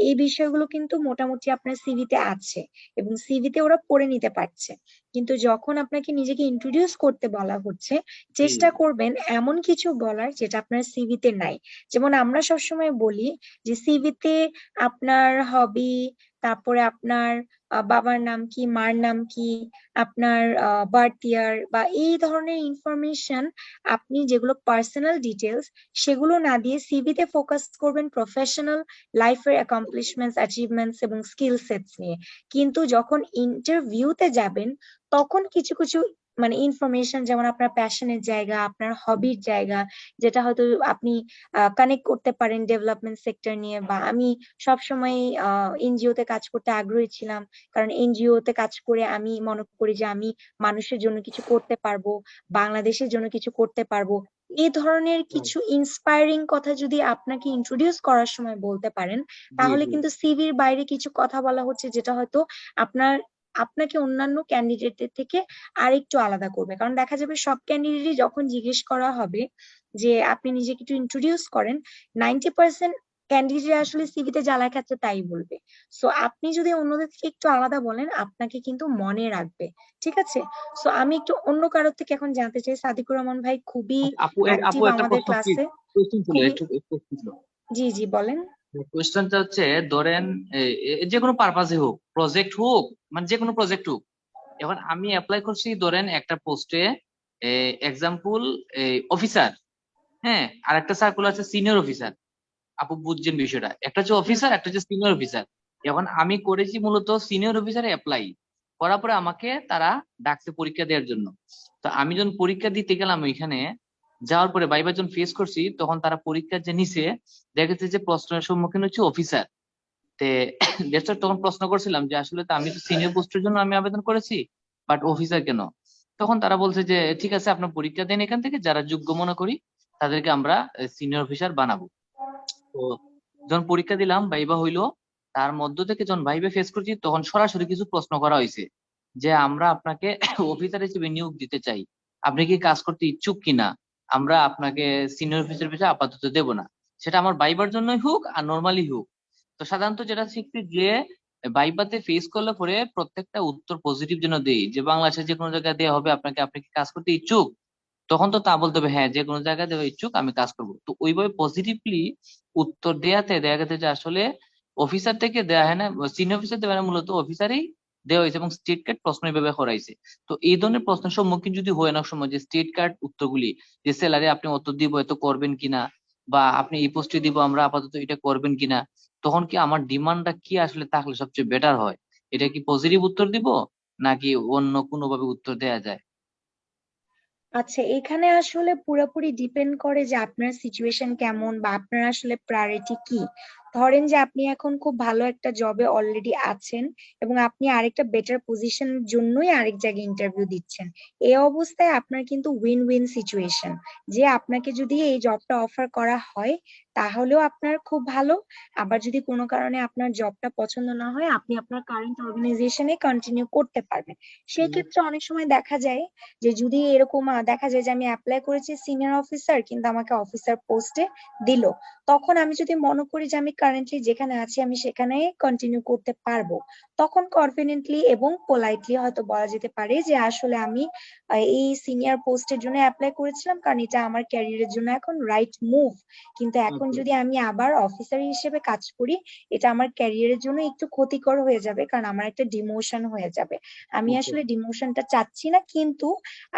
A: এই বিষয়গুলো কিন্তু মোটামুটি আপনার সিভিতে আছে এবং সিভিতে ওরা পড়ে নিতে পারছে। কিন্তু যখন আপনাকে নিজেকে ইন্ট্রোডিউস করতে বলা হচ্ছে,
B: জি
A: চেষ্টা করবেন এমন কিছু বলার যেটা আপনার সিভিতে নাই। যেমন আমরা সবসময় বলি যে সিভিতে আপনার হবি, তারপরে আপনার বাবার নাম কি, মার নাম কি, আপনার বার্থ ইয়ার বা এই ধরনের ইনফরমেশন, আপনি যেগুলো পার্সোনাল ডিটেলস, সেগুলো না দিয়ে সিভিতে ফোকাস করবেন প্রফেশনাল লাইফের অ্যাকমপ্লিশমেন্টস, অ্যাচিভমেন্টস এবং স্কিল সেটস নিয়ে। কিন্তু যখন ইন্টারভিউতে যাবেন, তখন কিছু কিছু মানে ইনফরমেশন, যেমন আপনার প্যাশনের জায়গা, আপনার হবির জায়গা, যেটা হয়তো আপনি কানেক্ট করতে পারেন ডেভেলপমেন্ট সেক্টর নিয়ে। বা আমি সবসময় এনজিও তে কাজ করতে আগ্রহী ছিলাম, কারণ এনজিও তে কাজ করে আমি মনে করি যে আমি মানুষের জন্য কিছু করতে পারবো, বাংলাদেশের জন্য কিছু করতে পারবো। এই ধরনের কিছু ইন্সপায়ারিং কথা যদি আপনাকে ইন্ট্রোডিউস করার সময় বলতে পারেন,
B: জি
A: তাহলে
B: জি।
A: কিন্তু সিভির বাইরে কিছু কথা বলা হচ্ছে যেটা হয়তো আপনার আপনাকে অন্যান্য ক্যান্ডিডেটদের থেকে আরেকটু আলাদা করবে। কারণ দেখা যাবে সব ক্যান্ডিডেটই যখন জিজ্ঞেস করা হবে যে আপনি নিজেকে একটু ইন্ট্রোডিউস করেন, 90% ক্যান্ডিডেট আসলে সিভিতে যা লেখা আছে তাই বলবে। সো আপনি যদি অন্যদের থেকে একটু আলাদা বলেন, আপনাকে কিন্তু মনে রাখবে। ঠিক আছে? সো আমি একটু অন্য কারোর থেকে এখন জানতে চাই, সাদিকুর রহমান ভাই খুবই
B: আচ্ছা, আপু আপু
A: অ্যাক্টিভ
B: একটা
A: আমাদের
B: প্রশ্ন, প্লিজ।
A: ক্লাসে।
B: কোশ্চেন ছিল,
A: খুবই।
B: একটু কোশ্চেন ছিল।
A: জি জি বলেন।
B: কোশ্চেনটা হচ্ছে ধরেন যে কোনো পারপাসে হোক, প্রজেক্ট হোক, মানে যে কোনো প্রজেক্ট হোক। এখন আমি অ্যাপ্লাই করছি ধরেন একটা পোস্টে, এক্সাম্পল অফিসার, হ্যাঁ, আর একটা সার্কুল আছে সিনিয়র অফিসার। আপু বুঝছেন বিষয়টা, একটা হচ্ছে
A: হুম।
B: অফিসার, একটা হচ্ছে সিনিয়র অফিসার। এখন আমি করেছি মূলত সিনিয়র অফিসারে অ্যাপ্লাই করার পরে আমাকে তারা ডাকছে পরীক্ষা দেওয়ার জন্য। তো আমি যখন পরীক্ষা দিতে গেলাম ওইখানে, যাওয়ার পরে ভাইবা যখন ফেস করছি, তখন তারা পরীক্ষা যে নিছে, দেখেছে যে প্রশ্নের সম্মুখীন হচ্ছে অফিসার। তে that's why তখন প্রশ্ন করছিলাম যে আসলে তো আমি তো সিনিয়র পোস্টের জন্য আমি আবেদন করেছি, বাট অফিসার কেন? তখন তারা বলছে যে ঠিক আছে আপনার পরীক্ষা দেন এখান থেকে, যারা যোগ্য মনে করি তাদেরকে আমরা সিনিয়র অফিসার বানাবো। তো যখন পরীক্ষা দিলাম, ভাইবা হইলো, তার মধ্য থেকে যখন ভাইবা ফেস করছি, তখন সরাসরি কিছু প্রশ্ন করা হয়েছে যে আমরা আপনাকে অফিসার হিসেবে নিয়োগ দিতে চাই, আপনি কি কাজ করতে ইচ্ছুক কিনা, আমরা আপনাকে সিনিয়র অফিসার হিসেবে আপাতত দেব না। সেটা আমার ভাইবার জন্যই হোক আর নর্মালি হোক। তো সাধারণত যেটা শিখছি যে ভাইবাতে ফেস করলে পরে প্রত্যেকটা উত্তর পজিটিভ যেন দেই, যে বাংলাদেশের যে কোনো জায়গায় দেওয়া হবে আপনাকে, আপনি কি কাজ করতে ইচ্ছুক, তখন তো তা বলতে হবে হ্যাঁ যে কোনো জায়গায় দেওয়া ইচ্ছুক, আমি কাজ করবো। তো ওইভাবে পজিটিভলি উত্তর দেয়াতে দেখা গেছে যে আসলে অফিসার থেকে দেয়া হয় না, সিনিয়র অফিসার দেওয়া হয় না, মূলত অফিসারই দেওয়া হয়েছে এবং স্টেট কার্ড প্রশ্ন এইভাবে করাইছে। তো এই ধরনের প্রশ্নের সম্মুখীন যদি হয় না সময়, যে স্টেট কার্ড উত্তরগুলি, যে স্যালারি আপনি অত দিব এত করবেন কিনা, বা আপনি এই পোস্টে দিব আমরা আপাতত এটা করবেন কিনা, তখন কি আমার ডিমান্ডটা কি আসলে থাকলে সবচেয়ে বেটার হয়? এটা কি পজিটিভ উত্তর দিব, নাকি অন্য কোনো ভাবে উত্তর দেয়া যায়?
A: আচ্ছা, এখানে আসলে পুরোপুরি ডিপেন্ড করে যে আপনার সিচুয়েশন কেমন বা আপনার আসলে প্রায়োরিটি কি। ধরেন যে আপনি এখন খুব ভালো একটা জবে অলরেডি আছেন এবং আপনি আরেকটা বেটার পজিশনের জন্যই আরেক জায়গায় ইন্টারভিউ দিচ্ছেন। এই অবস্থায় আপনার কিন্তু উইন উইন সিচুয়েশন, যে আপনাকে যদি এই জবটা অফার করা হয় তাহলেও আপনার খুব ভালো, আবার যদি কোনো কারণে আপনার জবটা পছন্দ না হয় আপনি আপনার কারেন্ট অর্গানাইজেশনে কন্টিনিউ করতে পারবেন। সেই ক্ষেত্রে অনেক সময় দেখা যায় যে যদি এরকম দেখা যায় যে আমি অ্যাপ্লাই করেছি সিনিয়র অফিসার কিন্তু আমাকে অফিসার পোস্টে দিল, তখন আমি যদি মনে করি যে আমি কারেন্টলি যেখানে আছি আমি সেখানে কন্টিনিউ করতে পারবো, তখন কনফিডেন্টলি এবং পোলাইটলি হয়তো বলা যেতে পারে যে আসলে আমি এই সিনিয়র পোস্টের জন্য অ্যাপ্লাই করেছিলাম কারণ এটা আমার ক্যারিয়ারের জন্য এখন রাইট মুভ, কিন্তু এখন
B: ওকে।
A: যদি আমি আবার অফিসার হিসেবে কাজ করি এটা আমার ক্যারিয়ারের জন্য একটু ক্ষতিকর হয়ে যাবে কারণ আমার একটা ডিমোশন হয়ে যাবে। আমি
B: ওকে।
A: আসলে ডিমোশনটা চাচ্ছি না, কিন্তু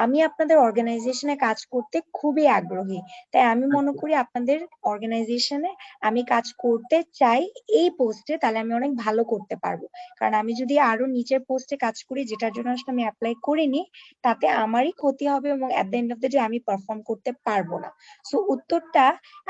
A: আমি আপনাদের অর্গানাইজেশনে কাজ করতে খুবই আগ্রহী, তাই আমি মনে
B: আচ্ছা।
A: করি আপনাদের অর্গানাইজেশনে আমি কাজ করতে চাই এই পোস্টে, তাহলে আমি অনেক ভালো করতে পারবো। কারণ আমি যদি আরো নিচের পোস্টে কাজ করি যেটার জন্য আসলে আমি অ্যাপ্লাই করিনি, তাতে আমারই ক্ষতি হবে এবং at the end of the day আমি পারফর্ম করতে পারবো না। সো উত্তরটা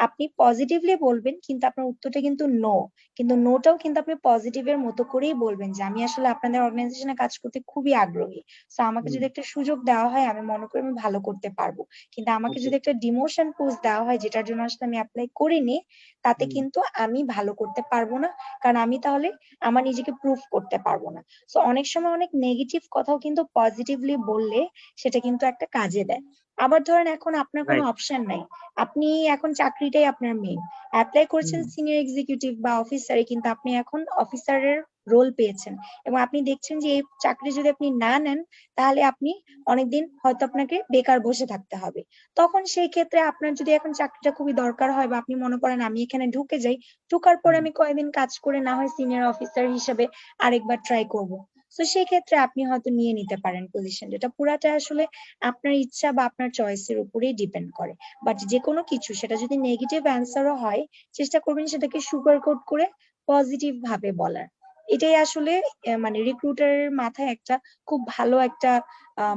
A: আপনি পজিটিভলি বলবেন, কিন্তু আপনার উত্তরটা কিন্তু নো, কিন্তু নোটাও কিন্তু আপনি পজিটিভের মতো করেই বলবেন যে আমি আসলে আপনাদের অর্গানাইজেশনে কাজ করতে খুবই আগ্রহী। সো আমাকে
B: হুম।
A: যদি একটা সুযোগ দেওয়া হয় আমি মনে করি আমি ভালো করতে পারবো, কিন্তু আমাকে
B: ওকে।
A: যদি একটা ডিমোশন পোস্ট দেওয়া হয় যেটার জন্য আসলে আমি অ্যাপ্লাই করিনি, তাতে
B: হুম।
A: কিন্তু আমি ভালো করতে পারবো না, কারণ আমি তাহলে আমার নিজেকে প্রুফ করতে পারবো না। সো অনেক সময় অনেক নেগেটিভ কথাও কিন্তু পজিটিভলি বললে সেটা কিন্তু একটা কাজে দেয়। আবার ধরেন এখন আপনার কোনো
B: রাইট।
A: অপশন নাই, আপনি এখন চাকরিটাই আপনার মেইন, অ্যাপ্লাই করেছেন
B: হুম।
A: সিনিয়র এক্সিকিউটিভ বা অফিসারে, কিন্তু আপনি এখন অফিসারের রোল পেয়েছেন এবং আপনি দেখছেন যে এই চাকরি যদি আপনি না নেন তাহলে আপনি অনেকদিন হয়তো আপনাকে বেকার বসে থাকতে হবে। তখন সেই ক্ষেত্রে আপনার যদি এখন চাকরিটা খুবই দরকার হয় বা আপনি মনে করেন আমি এখানে ঢুকে যাই, ঢোকার পরে
B: হুম।
A: আমি কয়েকদিন কাজ করে না হয় সিনিয়র অফিসার হিসেবে আরেকবার ট্রাই করব, তো সেই ক্ষেত্রে আপনি হয়তো নিয়ে নিতে পারেন পজিশন, যেটা পুরাটা আসলে আপনার ইচ্ছা বা আপনার চয়েসের উপরেই ডিপেন্ড করে। বাট যে কোনো কিছু সেটা যদি নেগেটিভ অ্যান্সারও হয় চেষ্টা করবেন সেটাকে সুগার কোট করে পজিটিভ ভাবে বলার। এটাই আসলে মানে রিক্রুটারের মাথায় একটা খুব ভালো একটা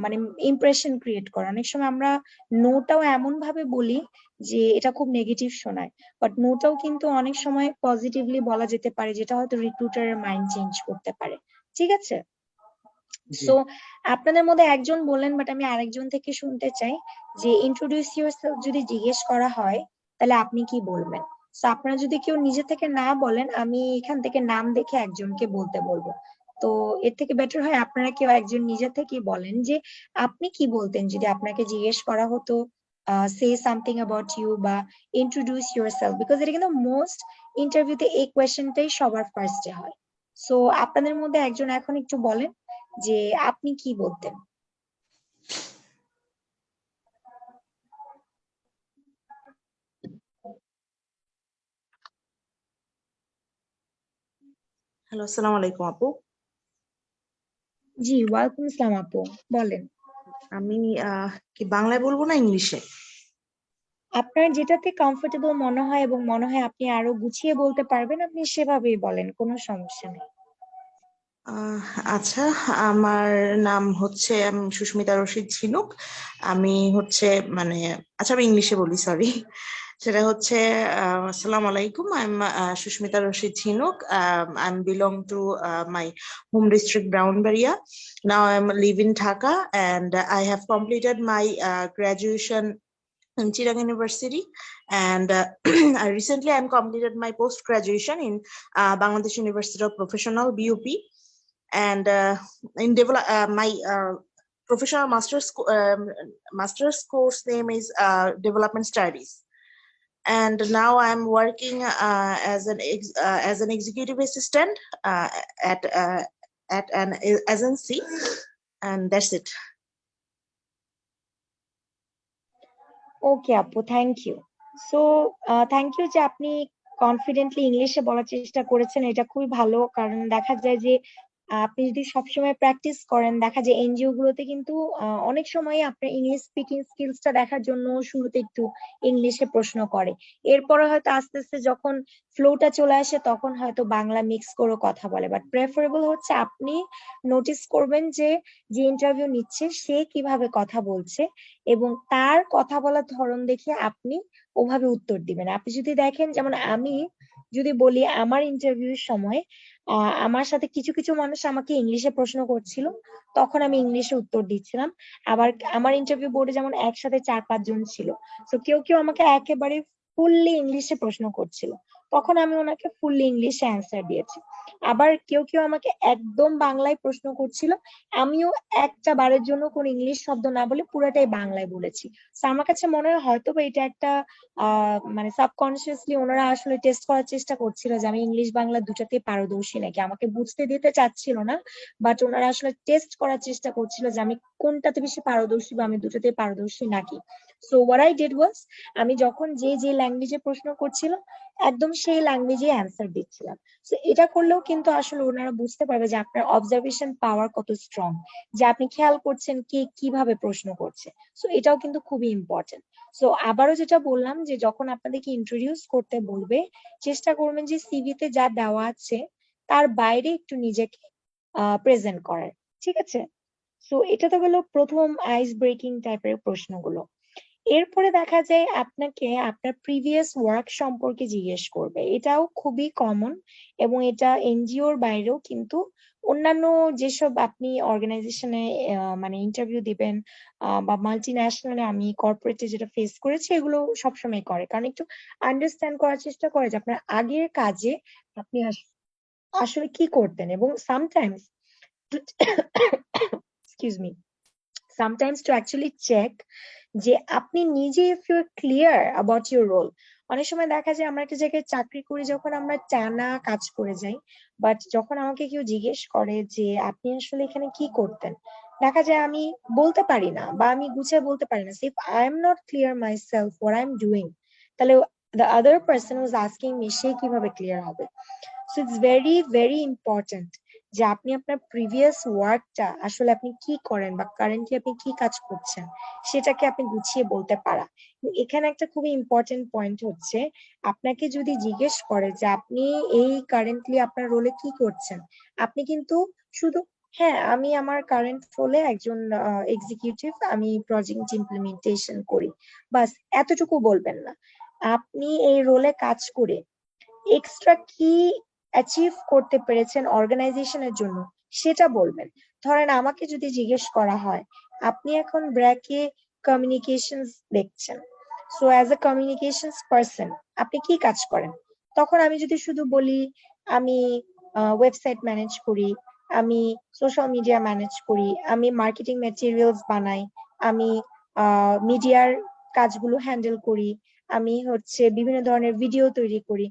A: মানে ইমপ্রেশন ক্রিয়েট করে। অনেক সময় আমরা নোটাও এমন ভাবে বলি যে এটা খুব নেগেটিভ শোনায়, বাট নোটাও কিন্তু অনেক সময় পজিটিভলি বলা যেতে পারে যেটা হয়তো রিক্রুটারের মাইন্ড চেঞ্জ করতে পারে। ঠিক আছে?
B: জি।
A: সো আপনাদের মধ্যে একজন বললেন, বাট আমি আরেকজন থেকে শুনতে চাই যে ইন্ট্রোডিউস ইউরসেলফ যদি জিজ্ঞেস করা হয় তাহলে আপনি কি বলবেন? সো আপনারা যদি কেউ নিজে থেকে না বলেন আমি এখান থেকে নাম দেখে একজনকে বলতে বলবো। তো এর থেকে বেটার হয় আপনারা কেউ একজন নিজে থেকেই বলেন যে আপনি কি বলতেন যদি আপনাকে জিজ্ঞেস করা হতো সে সামথিং অ্যাবাউট ইউ বা ইন্ট্রোডিউস ইউরসেলফ, বিকজ এটা কিন্তু মোস্ট ইন্টারভিউতে এই কোয়েশ্চেনটাই সবার ফার্স্টে হয়। সো আপনাদের মধ্যে একজন এখন একটু বলেন যে আপনি কি বলতেন।
C: হ্যালো, আসসালামু আলাইকুম আপু।
A: জি, ওয়ালাইকুম আসসালাম আপু, বলেন।
C: আমি কি বাংলায় বলবো না ইংলিশে?
A: আপনার যেটাতে কমফোর্টেবল মনে হয় এবং মনে হয় আপনি আরো গুছিয়ে বলতে পারবেন আপনি সেভাবেই বলেন, কোনো সমস্যা নেই।
C: আহ, আচ্ছা, আমার নাম হচ্ছে সুস্মিতা রশিদ ঝিনুক। আমি হচ্ছে মানে আচ্ছা আমি ইংলিশে বলি, সরি। সেটা হচ্ছে আসসালামু আলাইকুম, আই এম সুস্মিতা রশিদ ঝিনুক। I am belong to my home district Brahmanbaria. Now I am live in Dhaka and I have completed my graduation in Chittagong University, and I recently I'm completed my post graduation in Bangladesh University of Professional BUP, and in develop my professional master's course name is Development Studies, and now I'm working as an executive assistant uh, at uh, at an agency, and that's it.
A: Okay আপু, thank you. So thank you যে আপনি কনফিডেন্টলি ইংলিশে বলার চেষ্টা করেছেন, এটা খুবই ভালো, কারণ দেখা যায় যে আপনি যদি সবসময় প্র্যাকটিস করেন দেখা যায় এনজিও গুলোতে কিন্তু অনেক সময় আপনার ইংলিশ স্পিকিং স্কিলসটা দেখার জন্য শুরুতে একটু ইংলিশে প্রশ্ন করে, এরপরে হয়তো আস্তে আস্তে যখন ফ্লোটা চলে আসে তখন হয়তো বাংলা মিক্স করে কথা বলে, বাট প্রেফারেবল হচ্ছে আপনি নোটিস করবেন যে যে ইন্টারভিউ নিচ্ছে সে কিভাবে কথা বলছে এবং তার কথা বলার ধরন দেখে আপনি ওভাবে উত্তর দিবেন। আপনি যদি দেখেন যেমন আমি যদি বলি আমার ইন্টারভিউর সময় আমার সাথে কিছু কিছু মানুষ আমাকে ইংলিশে প্রশ্ন করছিল, তখন আমি ইংলিশে উত্তর দিচ্ছিলাম। আবার আমার ইন্টারভিউ বোর্ডে যেমন একসাথে 4-5 জন ছিল, তো কেউ কেউ আমাকে একেবারে ফুললি ইংলিশে প্রশ্ন করছিল, তখন আমি ওনাকে ফুললি ইংলিশে অ্যান্সার দিয়েছি। আবার কেউ কেউ আমাকে একদম বাংলায় প্রশ্ন করছিল, আমিও একটা বারের জন্য কোন ইংলিশ শব্দ না বলে পুরোটাই বাংলায় বলেছি। তো আমার কাছে মনে হয় হয়তো বা এটা একটা মানে সাবকনসিয়াসলি ওনারা আসলে টেস্ট করার চেষ্টা করছিল যে আমি ইংলিশ বাংলা দুটাতেই পারদর্শী নাকি, আমাকে বুঝতে দিতে চাচ্ছিল না, বাট ওনারা আসলে টেস্ট করার চেষ্টা করছিল যে আমি কোনটাতে বেশি পারদর্শী বা আমি দুটাতে পারদর্শী নাকি। So what I did was, আমি যখন যে যে ল্যাঙ্গুয়েজে প্রশ্ন করছিল একদম সেই ল্যাঙ্গুয়েজে অ্যান্সার দিচ্ছিলাম। তো এটা করলেও কিন্তু আসলে ওনারা বুঝতে পারবে যে আপনার অবজারভেশন পাওয়ার কত স্ট্রং, যে আপনি খেয়াল করছেন কে কিভাবে প্রশ্ন করছে। সো এটাও কিন্তু খুবই ইম্পর্টেন্ট। সো আবারও যেটা বললাম যে যখন আপনাদেরকে ইন্ট্রোডিউস করতে বলবে, চেষ্টা করবেন যে সিভিতে যা দেওয়া আছে তার বাইরে একটু নিজেকে প্রেজেন্ট করার। ঠিক আছে? সো এটা তো গেল প্রথম আইস ব্রেকিং টাইপের প্রশ্নগুলো। এরপরে দেখা যায় আপনাকে আপনার প্রিভিয়াস ওয়ার্ক সম্পর্কে জিজ্ঞেস করবে, এটাও খুবই কমন এবং এটা এনজিওর বাইরেও কিন্তু অন্যান্য যেসব আপনি অর্গানাইজেশনে মানে ইন্টারভিউ দিবেন বা মাল্টি ন্যাশনালে আমি কর্পোরেটে যেটা ফেস করেছি এগুলো সবসময় করে, কারণ একটু আন্ডারস্ট্যান্ড করার চেষ্টা করে যে আপনার আগের কাজে আপনি আসলে কি করতেন। এবং sometimes excuse me, sometimes to actually check যে আপনি নিজে if you're clear about your role। অনেক সময় দেখা যায় আমরা একটা জায়গায় চাকরি করি, যখন আমরা টানা কাজ করে যাই, বাট যখন আমাকে কেউ জিজ্ঞেস করে যে আপনি আসলে এখানে কি করতেন, দেখা যায় আমি বলতে পারি না বা আমি গুছিয়ে বলতে পারি না। if I am not clear myself what I'm doing, তাহলে the other person who's asking me সে কিভাবে ক্লিয়ার হবে। So it's very very important যে আপনি আপনার প্রিভিয়াস ওয়ার্কটা আসলে আপনি কি করেন বা কারেন্টলি আপনি কি কাজ করছেন সেটাকে আপনি গুছিয়ে বলতে পারা। এখানে একটা খুবই ইম্পর্টেন্ট পয়েন্ট হচ্ছে, আপনাকে যদি জিজ্ঞেস করে যে আপনি এই কারেন্টলি আপনার রোলে কি করছেন, আপনি কিন্তু শুধু হ্যাঁ আমি আমার কারেন্ট রোলে একজন এক্সিকিউটিভ, আমি প্রজেক্ট ইমপ্লিমেন্টেশন করি, বাস এতটুকু বলবেন না। আপনি এই রোলে কাজ করে এক্সট্রা কি অ্যাচিভ করতে পেরেছেন অর্গানাইজেশনের জন্য সেটা বলবেন। ধরেন আমাকে যদি জিজ্ঞেস করা হয় আপনি এখন ব্র্যাকে কমিউনিকেশনস দেখছেন, so as a communications person আপনি কি কাজ করেন, তখন আমি যদি শুধু বলি আমি ওয়েবসাইট ম্যানেজ করি, আমি সোশ্যাল মিডিয়া ম্যানেজ করি, আমি মার্কেটিং ম্যাটেরিয়ালস বানাই, আমি মিডিয়ার কাজগুলো হ্যান্ডেল করি, আমি হচ্ছে বিভিন্ন ধরনের ভিডিও তৈরি করি,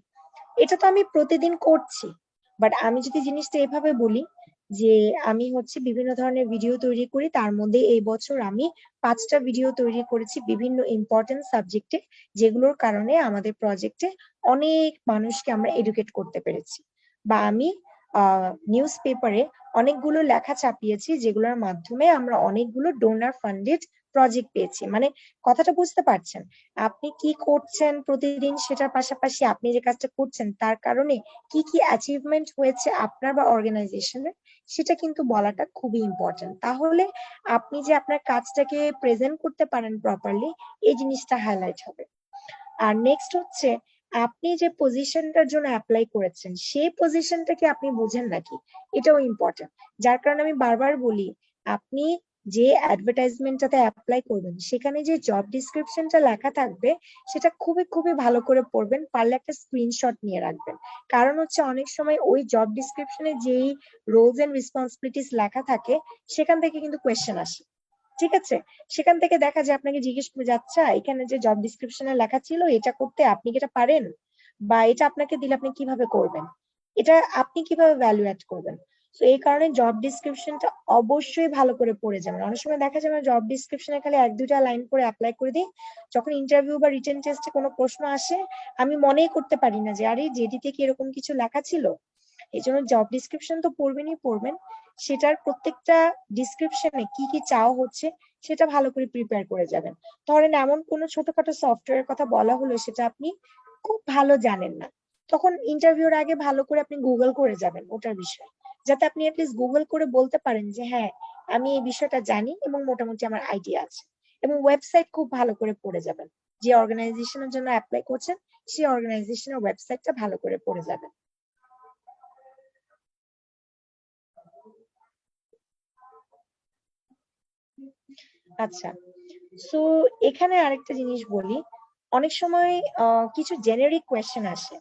A: এটা তো আমি প্রতিদিন করছি। বাট আমি যদি জিনিসটা এভাবে বলি যে আমি হচ্ছে বিভিন্ন ধরনের ভিডিও তৈরি করি, তার মধ্যে এই বছর আমি 5টা ভিডিও তৈরি করেছি বিভিন্ন ইম্পর্টেন্ট সাবজেক্টে, যেগুলোর কারণে আমাদের প্রজেক্টে অনেক মানুষকে আমরা এডুকেট করতে পেরেছি। বা আমি নিউজ পেপারে অনেকগুলো লেখা ছাপিয়েছি যেগুলোর মাধ্যমে আমরা অনেকগুলো ডোনার ফান্ডেড প্রজেক্ট পেয়েছি। মানে কথাটা বুঝতে পারছেন? আপনি কি করছেন প্রতিদিন সেটার পাশাপাশি আপনি যে কাজটা করছেন তার কারণে কি কি অ্যাচিভমেন্ট হয়েছে আপনার বা অর্গানাইজেশনের, সেটা কিন্তু বলাটা খুবই ইম্পর্টেন্ট। তাহলে আপনি যে আপনার কাজটাকে প্রেজেন্ট করতে পারেন প্রপারলি, এই জিনিসটা হাইলাইট হবে। আর নেক্সট হচ্ছে আপনি যে পজিশনটার জন্য অ্যাপ্লাই করেছেন সেই পজিশনটা কি আপনি বুঝেন নাকি, এটাও ইম্পর্টেন্ট। যার কারণে আমি বারবার বলি আপনি যে অ্যাডভার্টাইজমেন্টটাতে অ্যাপ্লাই করবেন সেখানে যে জব ডিসক্রিপশনটা লেখা থাকবে সেটা খুবই খুবই ভালো করে পড়বেন, পারলে একটা স্ক্রিনশট নিয়ে রাখবেন। কারণ হচ্ছে অনেক সময় ওই জব ডিসক্রিপশনে যেই রোলস এন্ড রেসপন্সিবিলিটিস লেখা থাকে সেখান থেকে কিন্তু কোয়েশ্চেন আসে। ঠিক আছে? সেখান থেকে দেখা যায় আপনাকে জিজ্ঞেস করে যাচ্ছে এখানে যে জব ডিসক্রিপশনে লেখা ছিল এটা করতে আপনি কি এটা পারেন, বা এটা আপনাকে দিলে আপনি কিভাবে করবেন, এটা আপনি কিভাবে ভ্যালু অ্যাড করবেন। তো এই কারণে জব ডিসক্রিপশনটা অবশ্যই ভালো করে পড়ে যাবেন। অনেক সময় দেখা যায় আমরা জব ডিসক্রিপশনে খালি 1-2টা লাইন করে অ্যাপ্লাই করে দিই, যখন ইন্টারভিউ বা রিটেন টেস্টে কোনো প্রশ্ন আসে আমি মনেই করতে পারি না যে আরে জেডিতে কি এরকম কিছু লেখা ছিল। এই জন্য জব ডিসক্রিপশন তো পড়বেনই পড়বেন, সেটার প্রত্যেকটা ডিসক্রিপশনে কি কি চাওয়া হচ্ছে সেটা ভালো করে প্রিপেয়ার করে যাবেন। ধরেন এমন কোনো ছোটখাটো সফটওয়্যারের কথা বলা হলো সেটা আপনি খুব ভালো জানেন না, তখন ইন্টারভিউর আগে ভালো করে আপনি গুগল করে যাবেন ওটার বিষয়ে, যাতে আপনি অ্যাটলিস্ট গুগল করে বলতে পারেন যে হ্যাঁ আমি এই বিষয়টা জানি এবং মোটামুটি আমার আইডিয়া আছে। এবং ওয়েবসাইট খুব ভালো করে পড়ে যাবেন, যে অর্গানাইজেশনের জন্য অ্যাপ্লাই করছেন সেই অর্গানাইজেশনের ওয়েবসাইটটা ভালো করে পড়ে যাবেন। আচ্ছা, সো এখানে আরেকটা জিনিস বলি, অনেক সময় কিছু জেনারিক কোয়েশ্চেন আসে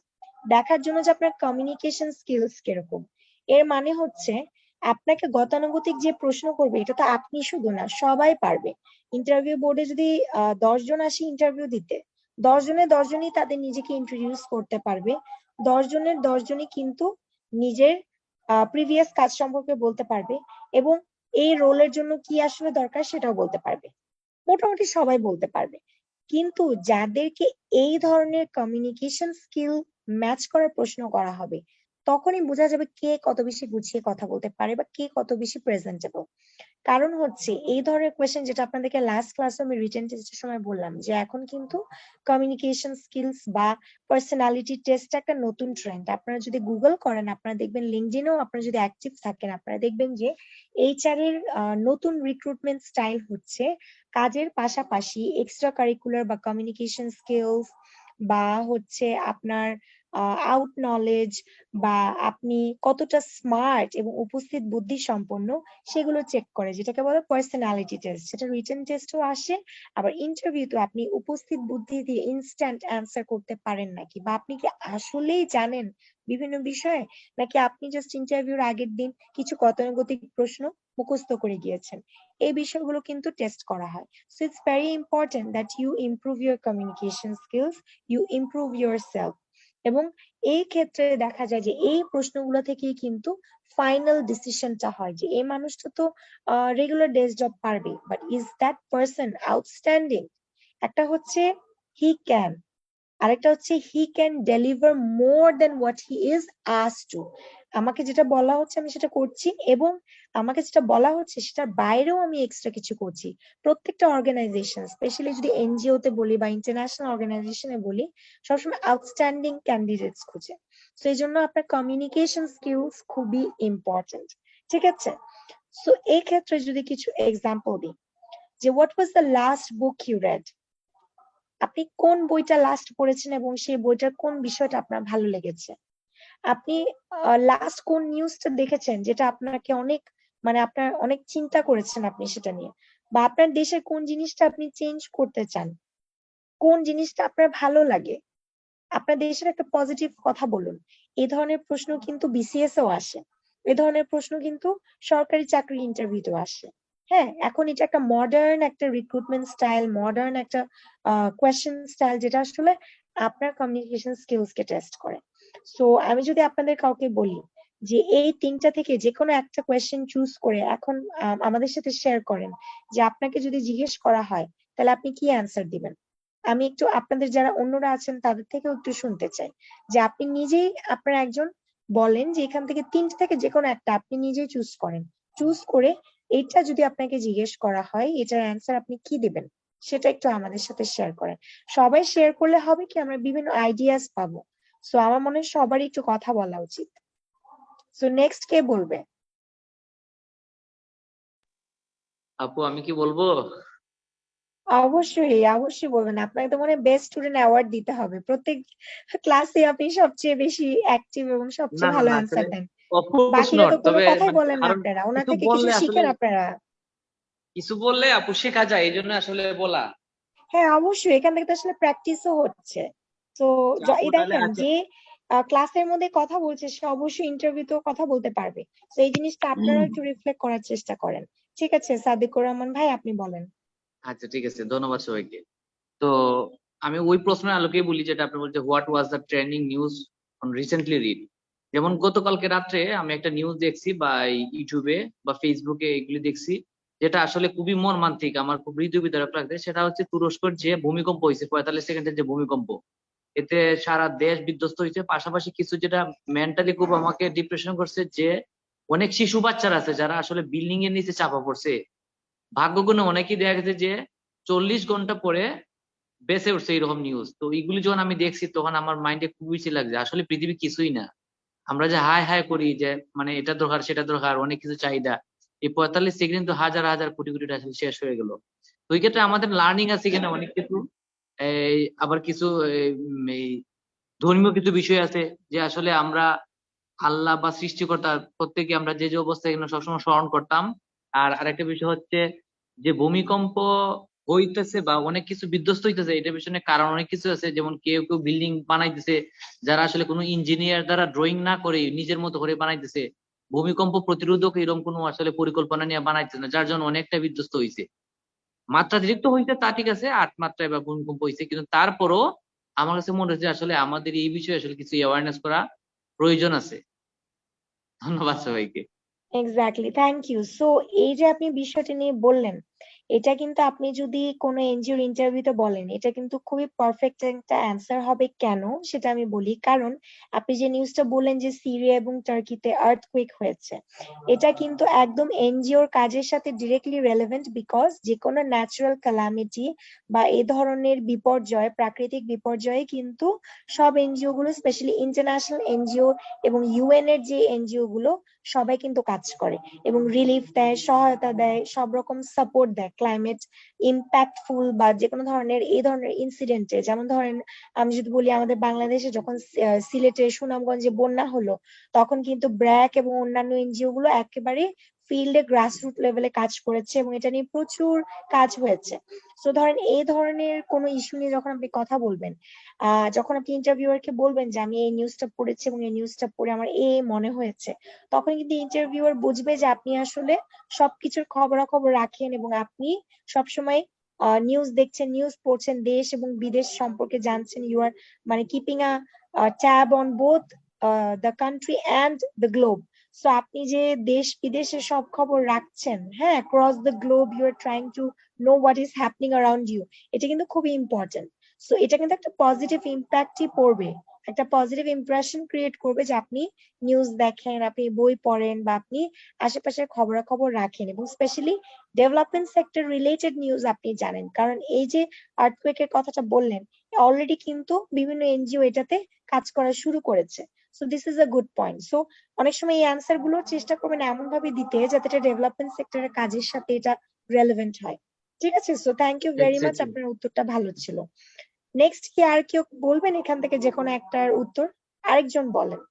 A: দেখার জন্য যে আপনার কমিউনিকেশন স্কিলস কিরকম। এর মানে হচ্ছে আপনাকে গতানুগতিক যে প্রশ্ন করবে এটা তো আপনি শুধু না, সবাই পারবে। ইন্টারভিউ বোর্ডে যদি 10 জন আসে ইন্টারভিউ দিতে, 10 জনের 10 জনই তাদের নিজেকে ইন্ট্রোডিউস করতে পারবে, 10 জনের 10 জনই কিন্তু নিজের প্রিভিয়াস কাজ সম্পর্কে বলতে পারবে, এবং এই রোলের জন্য কি আসলে দরকার সেটাও বলতে পারবে। মোটামুটি সবাই বলতে পারবে। কিন্তু যাদেরকে এই ধরনের কমিউনিকেশন স্কিল ম্যাচ করার প্রশ্ন করা হবে, তখনই বোঝা যাবে কে কত বেশি গুছিয়ে কথা বলতে পারে বা কে কত বেশি প্রেজেন্টেবল। কারণ হচ্ছে এই ধরনের কোয়েশ্চেন, যেটা আপনাদেরকে লাস্ট ক্লাসে আমি রিটেন টেস্টের সময় বললাম, যে এখন কিন্তু কমিউনিকেশন স্কিলস বা পার্সোনালিটি টেস্ট একটা নতুন ট্রেন্ড। আপনারা যদি গুগল করেন, আপনারা দেখবেন, লিঙ্কডইনেও আপনারা যদি অ্যাক্টিভ থাকেন, আপনারা দেখবেন যে এইচআর এর নতুন রিক্রুটমেন্ট স্টাইল হচ্ছে কাজের পাশাপাশি এক্সট্রা কারিকুলার বা কমিউনিকেশন স্কিলস বা হচ্ছে আপনার আউট নলেজ বা আপনি কতটা স্মার্ট এবং উপস্থিত বুদ্ধি সম্পন্ন সেগুলো চেক করে, যেটাকে বলে পার্সোনালিটি টেস্ট। সেটা রিটেন টেস্টও আসে, আবার ইন্টারভিউতে আপনি উপস্থিত বুদ্ধি দিয়ে ইনস্ট্যান্ট অ্যান্সার করতে পারেন নাকি, বা আপনি কি আসলেই জানেন বিভিন্ন বিষয়ে, নাকি আপনি জাস্ট ইন্টারভিউর আগের দিন কিছু গতানুগতিক প্রশ্ন মুখস্থ করে গিয়েছেন। এই বিষয়গুলো কিন্তু টেস্ট করা হয়। So it's very important that you improve your communication skills, you improve yourself. এবং এই ক্ষেত্রে দেখা যায় যে এই প্রশ্নগুলো থেকেই কিন্তু ফাইনাল ডিসিশনটা হয়, যে এই মানুষটা তো রেগুলার ডেস্ক জব পারবে, but is that person outstanding. একটা হচ্ছে হি ক্যান, আরেকটা হচ্ছে he can deliver more than what he is asked to. আমাকে যেটা বলা হচ্ছে আমি সেটা করছি, এবং আমাকে যেটা বলা হচ্ছে সেটার বাইরেও আমি এক্সট্রা কিছু করছি। প্রত্যেকটা অর্গানাইজেশন, স্পেশালি যদি এনজিও তে বলি বা ইন্টারন্যাশনাল অর্গানাইজেশনে বলি, সবসময় আউটস্ট্যান্ডিং ক্যান্ডিডেটস খুঁজে। তো এই জন্য আপনার কমিউনিকেশন স্কিলস খুবই ইম্পর্টেন্ট। ঠিক আছে, সো এই ক্ষেত্রে যদি কিছু এক্সাম্পল দিই, যে what was the last book you read, আপনি কোন বইটা লাস্ট পড়েছেন এবং সেই বইটার কোন বিষয়টা আপনার ভালো লেগেছে। আপনি লাস্ট কোন নিউজটা দেখেছেন যেটা আপনাকে অনেক, মানে আপনার অনেক চিন্তা করেছেন আপনি সেটা নিয়ে, বা আপনার দেশের কোন জিনিসটা আপনি চেঞ্জ করতে চান, কোন জিনিসটা আপনার ভালো লাগে, আপনার দেশের একটা পজিটিভ কথা বলুন। এই ধরনের প্রশ্ন কিন্তু বিসিএস এও আসে, এই ধরনের প্রশ্ন কিন্তু সরকারি চাকরি ইন্টারভিউতেও আসে। হ্যাঁ, এখন এটা একটা মডার্ন একটা রিক্রুটমেন্ট স্টাইল, মডার্ন একটা কোয়েশ্চেন স্টাইল, যেটা আসলে আপনার কমিউনিকেশন স্কিলস কে টেস্ট করে। সো আমি যদি আপনাদের কাউকে বলি যে এই তিনটা থেকে যে কোনো একটা কোয়েশ্চেন চুজ করে এখন আমাদের সাথে শেয়ার করেন, যে আপনাকে যদি জিজ্ঞেস করা হয় তাহলে আপনি কি অ্যান্সার দিবেন, আমি একটু আপনাদের যারা অন্যরা আছেন তাদের থেকেও একটু শুনতে চাই, যে আপনি নিজেই আপনার একজন বলেন যে এখান থেকে তিনটা থেকে যে কোনো একটা আপনি নিজেই চুজ করেন, চুজ করে এটা যদি আপনাকে জিজ্ঞেস করা হয় এটার অ্যান্সার আপনি কি দিবেন, সেটা একটু আমাদের সাথে শেয়ার করেন। সবাই শেয়ার করলে হবে কি, আমরা বিভিন্ন আইডিয়াস পাবো। সো আমার মনে হয় সবারই একটু কথা বলা উচিত। সো নেক্সট কে বলবে?
B: আপু আমি কি বলবো?
A: অবশ্যই অবশ্যই বলবেন, আপনাকে তো মনে হয় বেস্ট স্টুডেন্ট অ্যাওয়ার্ড দিতে হবে, প্রত্যেক ক্লাসে আপনি সবচেয়ে বেশি অ্যাক্টিভ এবং
B: না
A: সবচেয়ে
B: না
A: ভালো
B: না, আসলে
A: অ্যান্সার দেন।
B: অফকোর্স
A: বাকিরা
B: নট,
A: তো কোনো
B: তবে
A: কথাই
B: মানে
A: বলেন না,
B: কারণ
A: আপনারা ওনার
B: কিছু
A: থেকে কিছু
B: বললে আসলে,
A: শিখেন আপনারা।
B: কিছু বললে আপু শেখা যায়, এই জন্য আসলে বলা।
A: হ্যাঁ অবশ্যই, এখান থেকে তো আসলে প্র্যাকটিসও হচ্ছে। তো
B: আচ্ছা আপু
A: এই
B: তাহলে
A: দেখেন
B: আচ্ছা।
A: যে ক্লাসের মধ্যে কথা বলছে সে অবশ্যই ইন্টারভিউতেও কথা বলতে পারবে। তো এই জিনিসটা আপনারা একটু রিফ্লেক্ট করার চেষ্টা করেন। ঠিক আছে, সাদিকুর রহমান ভাই আপনি বলেন।
B: আচ্ছা ঠিক আছে, ধন্যবাদ সবাইকে। তো আমি ওই প্রশ্নের আলোকেই বলি যেটা আপনি বলছেন, what was the trending news on recently read. যেমন গতকালকে রাত্রে আমি একটা নিউজ দেখছি, বা এই ইউটিউবে বা ফেসবুকে এগুলি দেখছি, যেটা আসলে খুবই মর্মান্তিক, আমার খুব হৃদয় বিদারক লাগছে। সেটা হচ্ছে তুরস্কের যে ভূমিকম্প হয়েছে, 45 সেকেন্ডের যে ভূমিকম্প, এতে সারা দেশ বিধ্বস্ত হয়েছে। পাশাপাশি কিছু যেটা মেন্টালি খুব আমাকে ডিপ্রেশন করছে, যে অনেক শিশু বাচ্চারা আছে যারা আসলে বিল্ডিং এর নিচে চাপা পড়ছে। ভাগ্যগুণে অনেকেই দেখা গেছে যে 40 ঘন্টা পরে বেঁচে উঠছে, এরকম নিউজ। তো এইগুলি যখন আমি দেখছি তখন আমার মাইন্ডে খুব বেশি লাগছে, আসলে পৃথিবী কিছুই না। আমরা যে হায় হায় করি যে মানে এটা দরকার সেটা দরকার, অনেক কিছু চাহিদা, এই 45 সেকেন্ড তো হাজার হাজার কোটি কোটি টাকা আসলে শেষ হয়ে গেল। তো এই ক্ষেত্রে আমাদের লার্নিং আছে এখানে অনেক কিছু। এই আবার কিছু এই ধর্মীয় কিছু বিষয় আছে যে আসলে আমরা আল্লাহ বা সৃষ্টিকর্তা প্রত্যেকে আমরা যে যে অবস্থায় এগুলো সবসময় স্মরণ করতাম। আর আরেকটা বিষয় হচ্ছে যে ভূমিকম্প হইতেছে বা অনেক কিছু বিধ্বস্ত হইতেছে, এটার পিছনে কারণ অনেক কিছু আছে, যেমন কেউ কেউ বিল্ডিং বানাইতেছে যারা আসলে কোনো ইঞ্জিনিয়ার দ্বারা ড্রয়িং না করে নিজের মতো করে বানাইতেছে। ভূমিকম্প প্রতিরোধক এরকম কোনো আসলে পরিকল্পনা নিয়ে বানাইতেছে না, যার জন্য অনেকটা বিধ্বস্ত হয়েছে। মাত্রাতিরিক্ত হইছে তা ঠিক আছে, 8 মাত্রায় বা ভূমিকম্প হয়েছে, কিন্তু তারপরও আমার কাছে মনে হচ্ছে আসলে আমাদের এই বিষয়ে আসলে কিছু অ্যাওয়ারনেস করা প্রয়োজন আছে। ধন্যবাদ সবাইকে।
A: Exactly, thank you. সো এই যে আপনি বিষয়টা নিয়ে বললেন, এটা কিন্তু আপনি যদি কোনো এনজিওর ইন্টারভিউতে বলেন, এটা কিন্তু খুবই পারফেক্ট একটা অ্যান্সার হবে। কেন সেটা আমি বলি। কারণ আপনি যে নিউজটা বললেন যে সিরিয়া এবং টার্কিতে আর্থকুয়েক হয়েছে, এটা কিন্তু একদম এনজিওর কাজের সাথে ডিরেক্টলি রেলেভেন্ট। বিকজ যে কোনো ন্যাচারাল ক্যালামিটি বা এ ধরনের বিপর্যয়, প্রাকৃতিক বিপর্যয়ে কিন্তু সব এনজিও গুলো, স্পেশালি ইন্টারন্যাশনাল এনজিও এবং ইউএন এর যে এনজিও গুলো, সবাই কিন্তু কাজ করে এবং রিলিফ দেয়, সহায়তা দেয়, সব রকম সাপোর্ট দেয় ক্লাইমেট ইম্প্যাক্টফুল বা যে কোনো ধরনের এই ধরনের ইনসিডেন্টে। যেমন ধরেন, আমি যদি বলি আমাদের বাংলাদেশে যখন সিলেটে সুনামগঞ্জে বন্যা হলো, তখন কিন্তু ব্র্যাক এবং অন্যান্য এনজিও গুলো একেবারে ফিল্ডে গ্রাসরুট লেভেলে কাজ করেছে এবং এটা নিয়ে প্রচুর কাজ হয়েছে। তো ধরেন এই ধরনের কোনো ইস্যু নিয়ে যখন আপনি কথা বলবেন, যখন আপনি ইন্টারভিউয়ারকে বলবেন যে আমি এই নিউজটা পড়েছি এবং এই নিউজটা পড়ে আমার মনে হয়েছে, তখন কিন্তু ইন্টারভিউয়ার বুঝবে যে আপনি আসলে সবকিছুর খবরাখবর রাখেন এবং আপনি সবসময় নিউজ দেখছেন, নিউজ পড়ছেন, দেশ এবং বিদেশ সম্পর্কে জানছেন। ইউ আর মানে keeping a tab on both the country and the globe. So আপনি যে দেশ বিদেশের সব খবর রাখছেন, হ্যাঁ, cross the globe you are trying to know what is happening around you, এটা কিন্তু খুবই ইম্পর্টেন্ট। সো এটা কিন্তু একটা পজিটিভ ইম্প্যাক্টই পড়বে, একটা পজিটিভ ইমপ্রেশন ক্রিয়েট করবে যে আপনি নিউজ দেখেন, আপনি বই পড়েন বা আপনি আশেপাশের খবরাখবর রাখেন এবং specially development sector related news আপনি জানেন। কারণ এই যে আর্থকুয়েকের কথাটা বললেন, অলরেডি কিন্তু বিভিন্ন এনজিও এটাতে কাজ করা শুরু করেছে। So this is a good point. So অনেক সময় এই অ্যান্সার গুলো চেষ্টা করবেন এমন ভাবে দিতে যাতে এটা ডেভেলপমেন্ট সেক্টরের কাজের সাথে এটা রেলেভেন্ট হয়। ঠিক আছে? So thank you very much,
B: exactly.
A: আপনার উত্তরটা ভালো ছিল। নেক্সট কি আর কেউ বলবেন এখান থেকে যে কোনো একটার উত্তর? আরেকজন বলেন।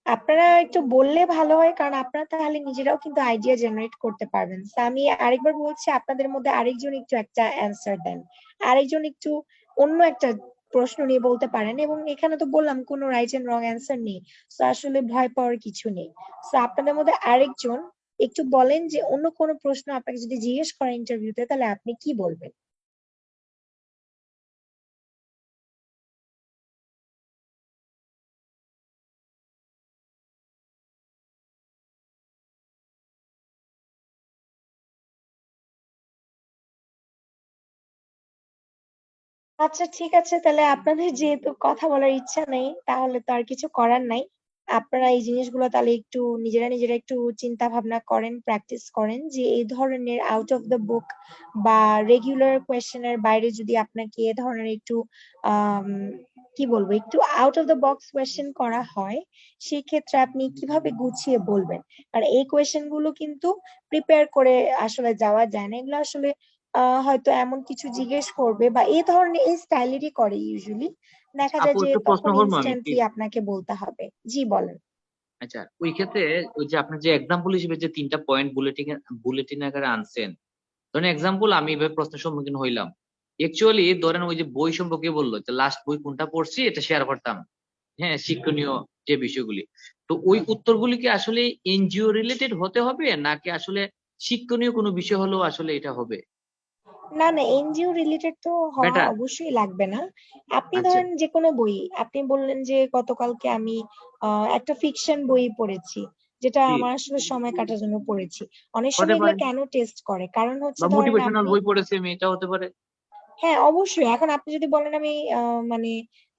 A: আপনারা একটু বললে ভালো হয়, কারণ আপনারা তাহলে নিজেরাও কিন্তু আইডিয়া জেনারেট করতে পারবেন। তো আমি আরেকবার বলছি, আপনাদের মধ্যে আরেকজন একটু একটা অ্যান্সার দেন, আরেকজন একটু অন্য একটা প্রশ্ন নিয়ে বলতে পারেন। এবং এখানে তো বললাম কোনো রাইট এন্ড রং অ্যান্সার নেই, তো আসলে ভয় পাওয়ার কিছু নেই। তো আপনাদের মধ্যে আরেকজন একটু বলেন যে অন্য কোনো প্রশ্ন আপনাকে যদি জিজ্ঞেস করে ইন্টারভিউতে, তাহলে আপনি কি বলবেন। আচ্ছা, ঠিক আছে, তাহলে আপনাদের যেহেতু কথা বলার ইচ্ছা নেই, তাহলে তো আর কিছু করার নাই। আপনারা এই জিনিসগুলো তাহলে একটু নিজেরা নিজেরা একটু চিন্তা ভাবনা করেন, প্র্যাকটিস করেন যে এই ধরনের আউট অফ দ্য বুক বা রেগুলার কোয়েশ্চেনের বাইরে যদি আপনাকে এ ধরনের একটু আহ কি বলবো, একটু out of the box question করা হয়, সেই ক্ষেত্রে আপনি কিভাবে গুছিয়ে বলবেন। আর এই কোয়েশ্চেন গুলো কিন্তু প্রিপেয়ার করে আসলে যাওয়া যায় না, এগুলো আসলে হয়তো এমন কিছু জিজ্ঞেস করবে বা এই ধরনের এই স্টাইলেরই করে ইউজুয়ালি, দেখা যায়
B: আপু
A: যে
B: একটু প্রশ্ন
A: তখন
B: করবো আমি
A: ইনস্ট্যান্টলি
B: প্লিজ?
A: আপনাকে বলতে হবে। জি বলেন।
B: আচ্ছা, ওই ক্ষেত্রে ওই যে আপনি যে এক্সাম্পল হিসেবে যে 3টা পয়েন্ট বুলেটিন আকারে আনছেন, ধরেন এক্সাম্পল আমি এভাবে প্রশ্নের সম্মুখীন হইলাম, অ্যাকচুয়ালি ধরেন ওই যে বই সম্পর্কে বললো যে লাস্ট বই কোনটা পড়ছি এটা শেয়ার করতাম, হ্যাঁ, শিক্ষণীয় যে বিষয়গুলি। তো ওই উত্তরগুলি কি আসলে এনজিও রিলেটেড হতে হবে নাকি আসলে শিক্ষণীয় কোনো বিষয় হলেও আসলে এটা হবে
A: না না, এনজিও রিলেটেড তো হওয়া
B: বেটার?
A: অবশ্যই লাগবে না। আপনি
B: আচ্ছা,
A: ধরেন যে কোনো বই, আপনি বললেন যে গতকালকে আমি একটা ফিকশন বই পড়েছি, যেটা
B: জি,
A: আমার আসলে সময় কাটার জন্য পড়েছি। অনেক
B: হতে
A: সময় এগুলো
B: পারে।
A: কেন টেস্ট করে, কারণ হচ্ছে
B: বা
A: ধরেন
B: মোটিভেশনাল
A: আপনি,
B: বই পড়েছি আমি, এটা হতে পারে।
A: হ্যাঁ অবশ্যই, এখন আপনি যদি বলেন আমি মানে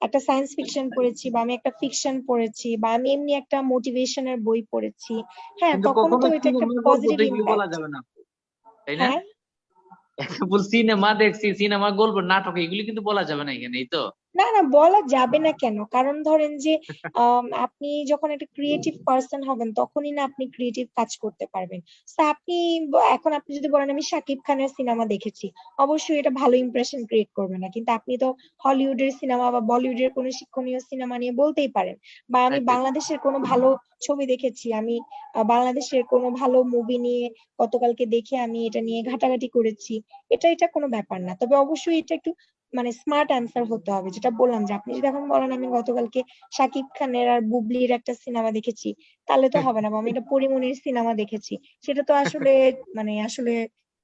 A: একটা সায়েন্স ফিকশন পড়েছি বা আমি একটা ফিকশন পড়েছি বা আমি এমনি একটা মোটিভেশনের বই পড়েছি, হ্যাঁ
B: কিন্তু
A: তখনও
B: কখনো
A: তো এটা একটা
B: সিনেমা গল্প
A: পজিটিভ
B: দেখলে বলা
A: ইম্প্যাক্ট।
B: যাবে না, তাই না?
A: হ্যাঁ,
B: সিনেমা দেখছি, সিনেমা গল্প নাটক এগুলি কিন্তু বলা যাবে না এখানে, এই তো।
A: না না, বলা যাবে না কেন? কারণ ধরেন যে আপনি যখন একটা ক্রিয়েটিভ পার্সন হবেন তখনই না আপনি ক্রিয়েটিভ কাজ করতে পারবেন। তো আপনি এখন আপনি যদি বলেন আমি শাকিব খানের সিনেমা দেখেছি, অবশ্যই এটা ভালো ইমপ্রেশন ক্রিয়েট করবে না, কিন্তু আপনি তো হলিউডের সিনেমা বা বলিউডের কোনো শিক্ষণীয় সিনেমা নিয়ে বলতেই পারেন, বা আমি
B: রাইট, রাইট।
A: বাংলাদেশের কোনো ভালো ছবি দেখেছি, আমি বাংলাদেশের কোনো ভালো মুভি নিয়ে গতকালকে দেখে আমি এটা নিয়ে ঘাটাঘাটি করেছি। এটা কোনো ব্যাপার না, তবে অবশ্যই এটা একটু মানে স্মার্ট অ্যান্সার হতে হবে। যেটা বললাম যে আপনি যদি এখন বলেন আমি গতকালকে শাকিব খানের আর বুবলির একটা সিনেমা দেখেছি, তাহলে তো হবে না। বা আমি এটা পরীমনির সিনেমা দেখেছি, সেটা তো আসলে আসলে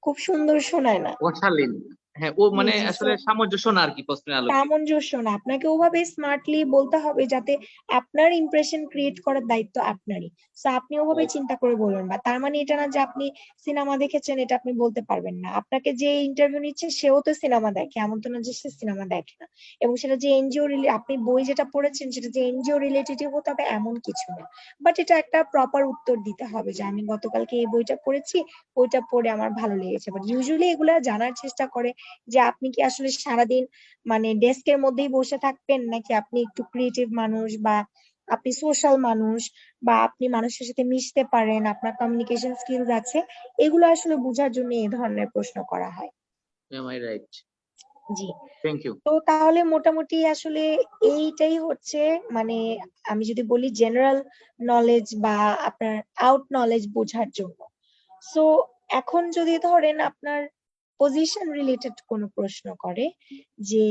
A: খুব সুন্দর শোনায় না।
B: অশালীন। হ্যাঁ, ও
A: জি
B: মানে
A: জি।
B: আসলে সামঞ্জস্য না আর কি প্রশ্নের আলোকে।
A: সামঞ্জস্য না, আপনাকে ওভাবে স্মার্টলি বলতে হবে যাতে আপনার ইমপ্রেশন ক্রিয়েট করার দায়িত্ব আপনারই। তো আপনি ওভাবে
B: রাইট।
A: চিন্তা করে বলবেন, বা তার মানে এটা না যে আপনি সিনেমা দেখেছেন এটা আপনি বলতে পারবেন না। আপনাকে যে ইন্টারভিউ নিচ্ছে সেও তো সিনেমা দেখে, এমন তো না যে সে সিনেমা দেখে না। এবং সেটা যে এনজিও আপনি বই যেটা পড়েছেন সেটা যে এনজিও রিলেটেড হতে হবে এমন কিছু না। বাট এটা একটা প্রপার উত্তর দিতে হবে যে আমি গতকালকে এই বইটা পড়েছি, বইটা পড়ে আমার ভালো লেগেছে। বাট ইউজুয়ালি এগুলা জানার চেষ্টা করে যে আপনি কি আসলে সারাদিন মানে ডেস্কের মধ্যেই বসে থাকবেন, নাকি আপনি একটু ক্রিয়েটিভ মানুষ, বা আপনি সোশ্যাল মানুষ, বা আপনি মানুষের সাথে মিশতে পারেন, আপনার কমিউনিকেশন স্কিলস আছে। এগুলো আসলে বোঝার জন্য এই ধরনের প্রশ্ন করা হয়।
B: Am I right?
A: জি।
B: Thank you.
A: তো তাহলে মোটামুটি আসলে এইটাই হচ্ছে, মানে আমি যদি বলি জেনারেল নলেজ বা আপনার আউট নলেজ বোঝার জন্য। সো এখন যদি ধরেন আপনার পজিশন রিলেটেড কোনো প্রশ্ন করে, যে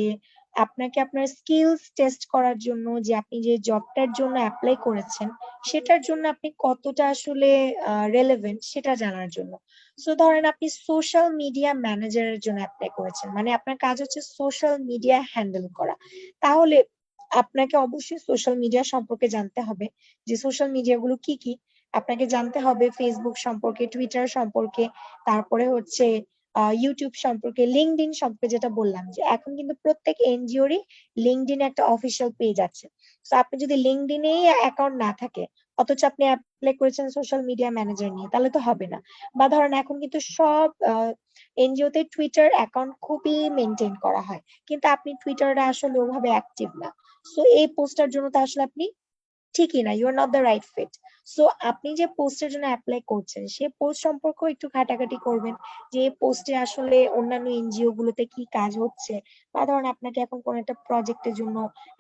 A: আপনাকে আপনার স্কিলস টেস্ট করার জন্য, যে আপনি যে জবটার জন্য অ্যাপ্লাই করেছেন সেটার জন্য আপনি কতটা আসলে রেলেভেন্ট সেটা জানার জন্য। সো ধরেন আপনি সোশ্যাল মিডিয়া ম্যানেজারের জন্য অ্যাপ্লাই করেছেন, মানে আপনার কাজ হচ্ছে সোশ্যাল মিডিয়া হ্যান্ডেল করা। তাহলে আপনাকে অবশ্যই সোশ্যাল মিডিয়া সম্পর্কে জানতে হবে, যে সোশ্যাল মিডিয়া গুলো কি কি। আপনাকে জানতে হবে ফেসবুক সম্পর্কে, টুইটার সম্পর্কে, তারপরে হচ্ছে ইউটিউব সম্পর্কে, লিঙ্কডইন সম্পর্কে। যেটা বললাম যে এখন কিন্তু প্রত্যেক এনজিওরই লিঙ্কডইন একটা অফিসিয়াল পেজ আছে। তো আপনি যদি লিঙ্কডইনেই অ্যাকাউন্ট না থাকে, অথচ আপনি অ্যাপ্লাই করেছেন সোশ্যাল মিডিয়া ম্যানেজার নিয়ে, তাহলে তো হবে না। বা ধরেন এখন কিন্তু সব এনজিওতে টুইটার অ্যাকাউন্ট খুবই মেনটেন করা হয়, কিন্তু আপনি টুইটারে আসলে ওভাবে অ্যাক্টিভ না। সো এই পোস্টার জন্য তো আসলে আপনি ঠিকই না, you are not the right fit. So আপনি যে পোস্টের জন্য অ্যাপ্লাই করছেন সেই পোস্ট সম্পর্কেও একটু ঘাটাঘাটি করবেন, যে এই পোস্টে আসলে অন্যান্য এনজিও গুলোতে কি কাজ হচ্ছে। বা ধরুন আপনাকে এখন কোন একটা প্রজেক্টের জন্য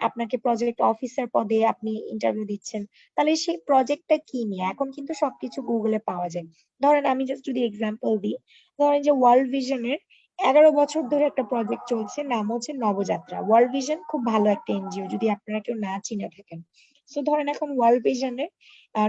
A: আপনাকে প্রজেক্ট অফিসার পদে আপনি ইন্টারভিউ দিচ্ছেন, তাহলে সেই প্রজেক্টটা কি নিয়ে। এখন কিন্তু সবকিছু গুগলে পাওয়া যায়। ধরেন আমি জাস্ট যদি এক্সাম্পল দিই, ধরেন যে ওয়ার্ল্ড ভিশনের 11 বছর ধরে একটা প্রজেক্ট চলছে, নাম হচ্ছে নবযাত্রা। ওয়ার্ল্ড ভিশন খুব ভালো একটা এনজিও, যদি আপনারা কেউ না চিনে থাকেন। সো ধরেন এখন ওয়ার্ল্ড ভিশনের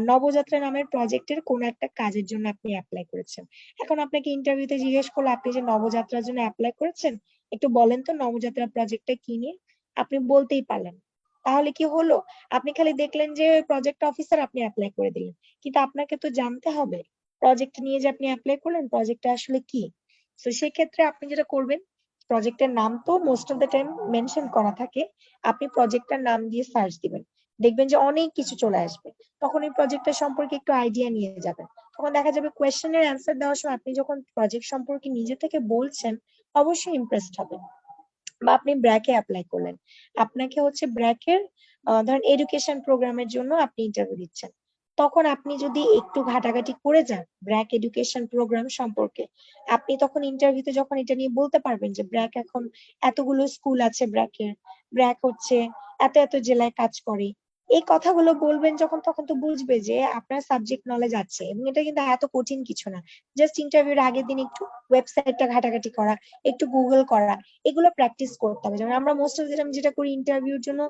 A: নবযাত্রা নামের প্রজেক্টের কোন একটা কাজের জন্য আপনি অ্যাপ্লাই করেছেন। এখন আপনাকে ইন্টারভিউতে জিজ্ঞেস করলো আপনি যে নবযাত্রার জন্য অ্যাপ্লাই করেছেন, একটু বলেন তো নবযাত্রা প্রজেক্টটা কি নিয়ে। আপনি বলতেই পারলেন না। তাহলে কি হলো? আপনি খালি দেখলেন যে প্রজেক্ট অফিসার, আপনি অ্যাপ্লাই করে দিলেন, কিন্তু আপনাকে তো জানতে হবে প্রজেক্ট নিয়ে যে আপনি অ্যাপ্লাই করলেন প্রজেক্টটা আসলে কি। তো সেক্ষেত্রে আপনি যেটা করবেন, প্রজেক্টের নাম তো most of the time mention করা থাকে, আপনি প্রজেক্টটার নাম দিয়ে সার্চ দিবেন, দেখবেন যে অনেক কিছু চলে আসবে। তখন এই প্রজেক্টটা সম্পর্কে একটু আইডিয়া নিয়ে যাবেন। তখন দেখা যাবে কোয়েশ্চেনের অ্যান্সার দেওয়ার সময় আপনি যখন প্রজেক্ট সম্পর্কে নিজে থেকে বলছেন, অবশ্যই ইমপ্রেসড হবেন। বা আপনি ব্র্যাকে অ্যাপ্লাই করলেন, আপনাকে হচ্ছে ব্র্যাকের ধরেন এডুকেশন প্রোগ্রামের জন্য আপনি ইন্টারভিউ দিচ্ছেন, তখন আপনি যদি একটু ঘাটাঘাটি করে যান ব্র্যাক এডুকেশন প্রোগ্রাম সম্পর্কে, আপনি তখন ইন্টারভিউতে যখন এটা নিয়ে বলতে পারবেন যে ব্র্যাক এখন এতগুলো স্কুল আছে, ব্র্যাকের ব্র্যাক হচ্ছে এত এত জেলায় কাজ করে, এই কথাগুলো বলবেন যখন, তখন তো বুঝবে যে আপনার সাবজেক্ট নলেজ আছে। এবং এটা কিন্তু এত কঠিন কিছু না, জাস্ট ইন্টারভিউর আগের দিন একটু ওয়েবসাইটটা ঘাটাঘাটি করা, একটু গুগল করা, এগুলো প্র্যাকটিস করতে হবে। যেমন আমরা মোস্ট অফ দ্য টাইম যেটা করি ইন্টারভিউর জন্য,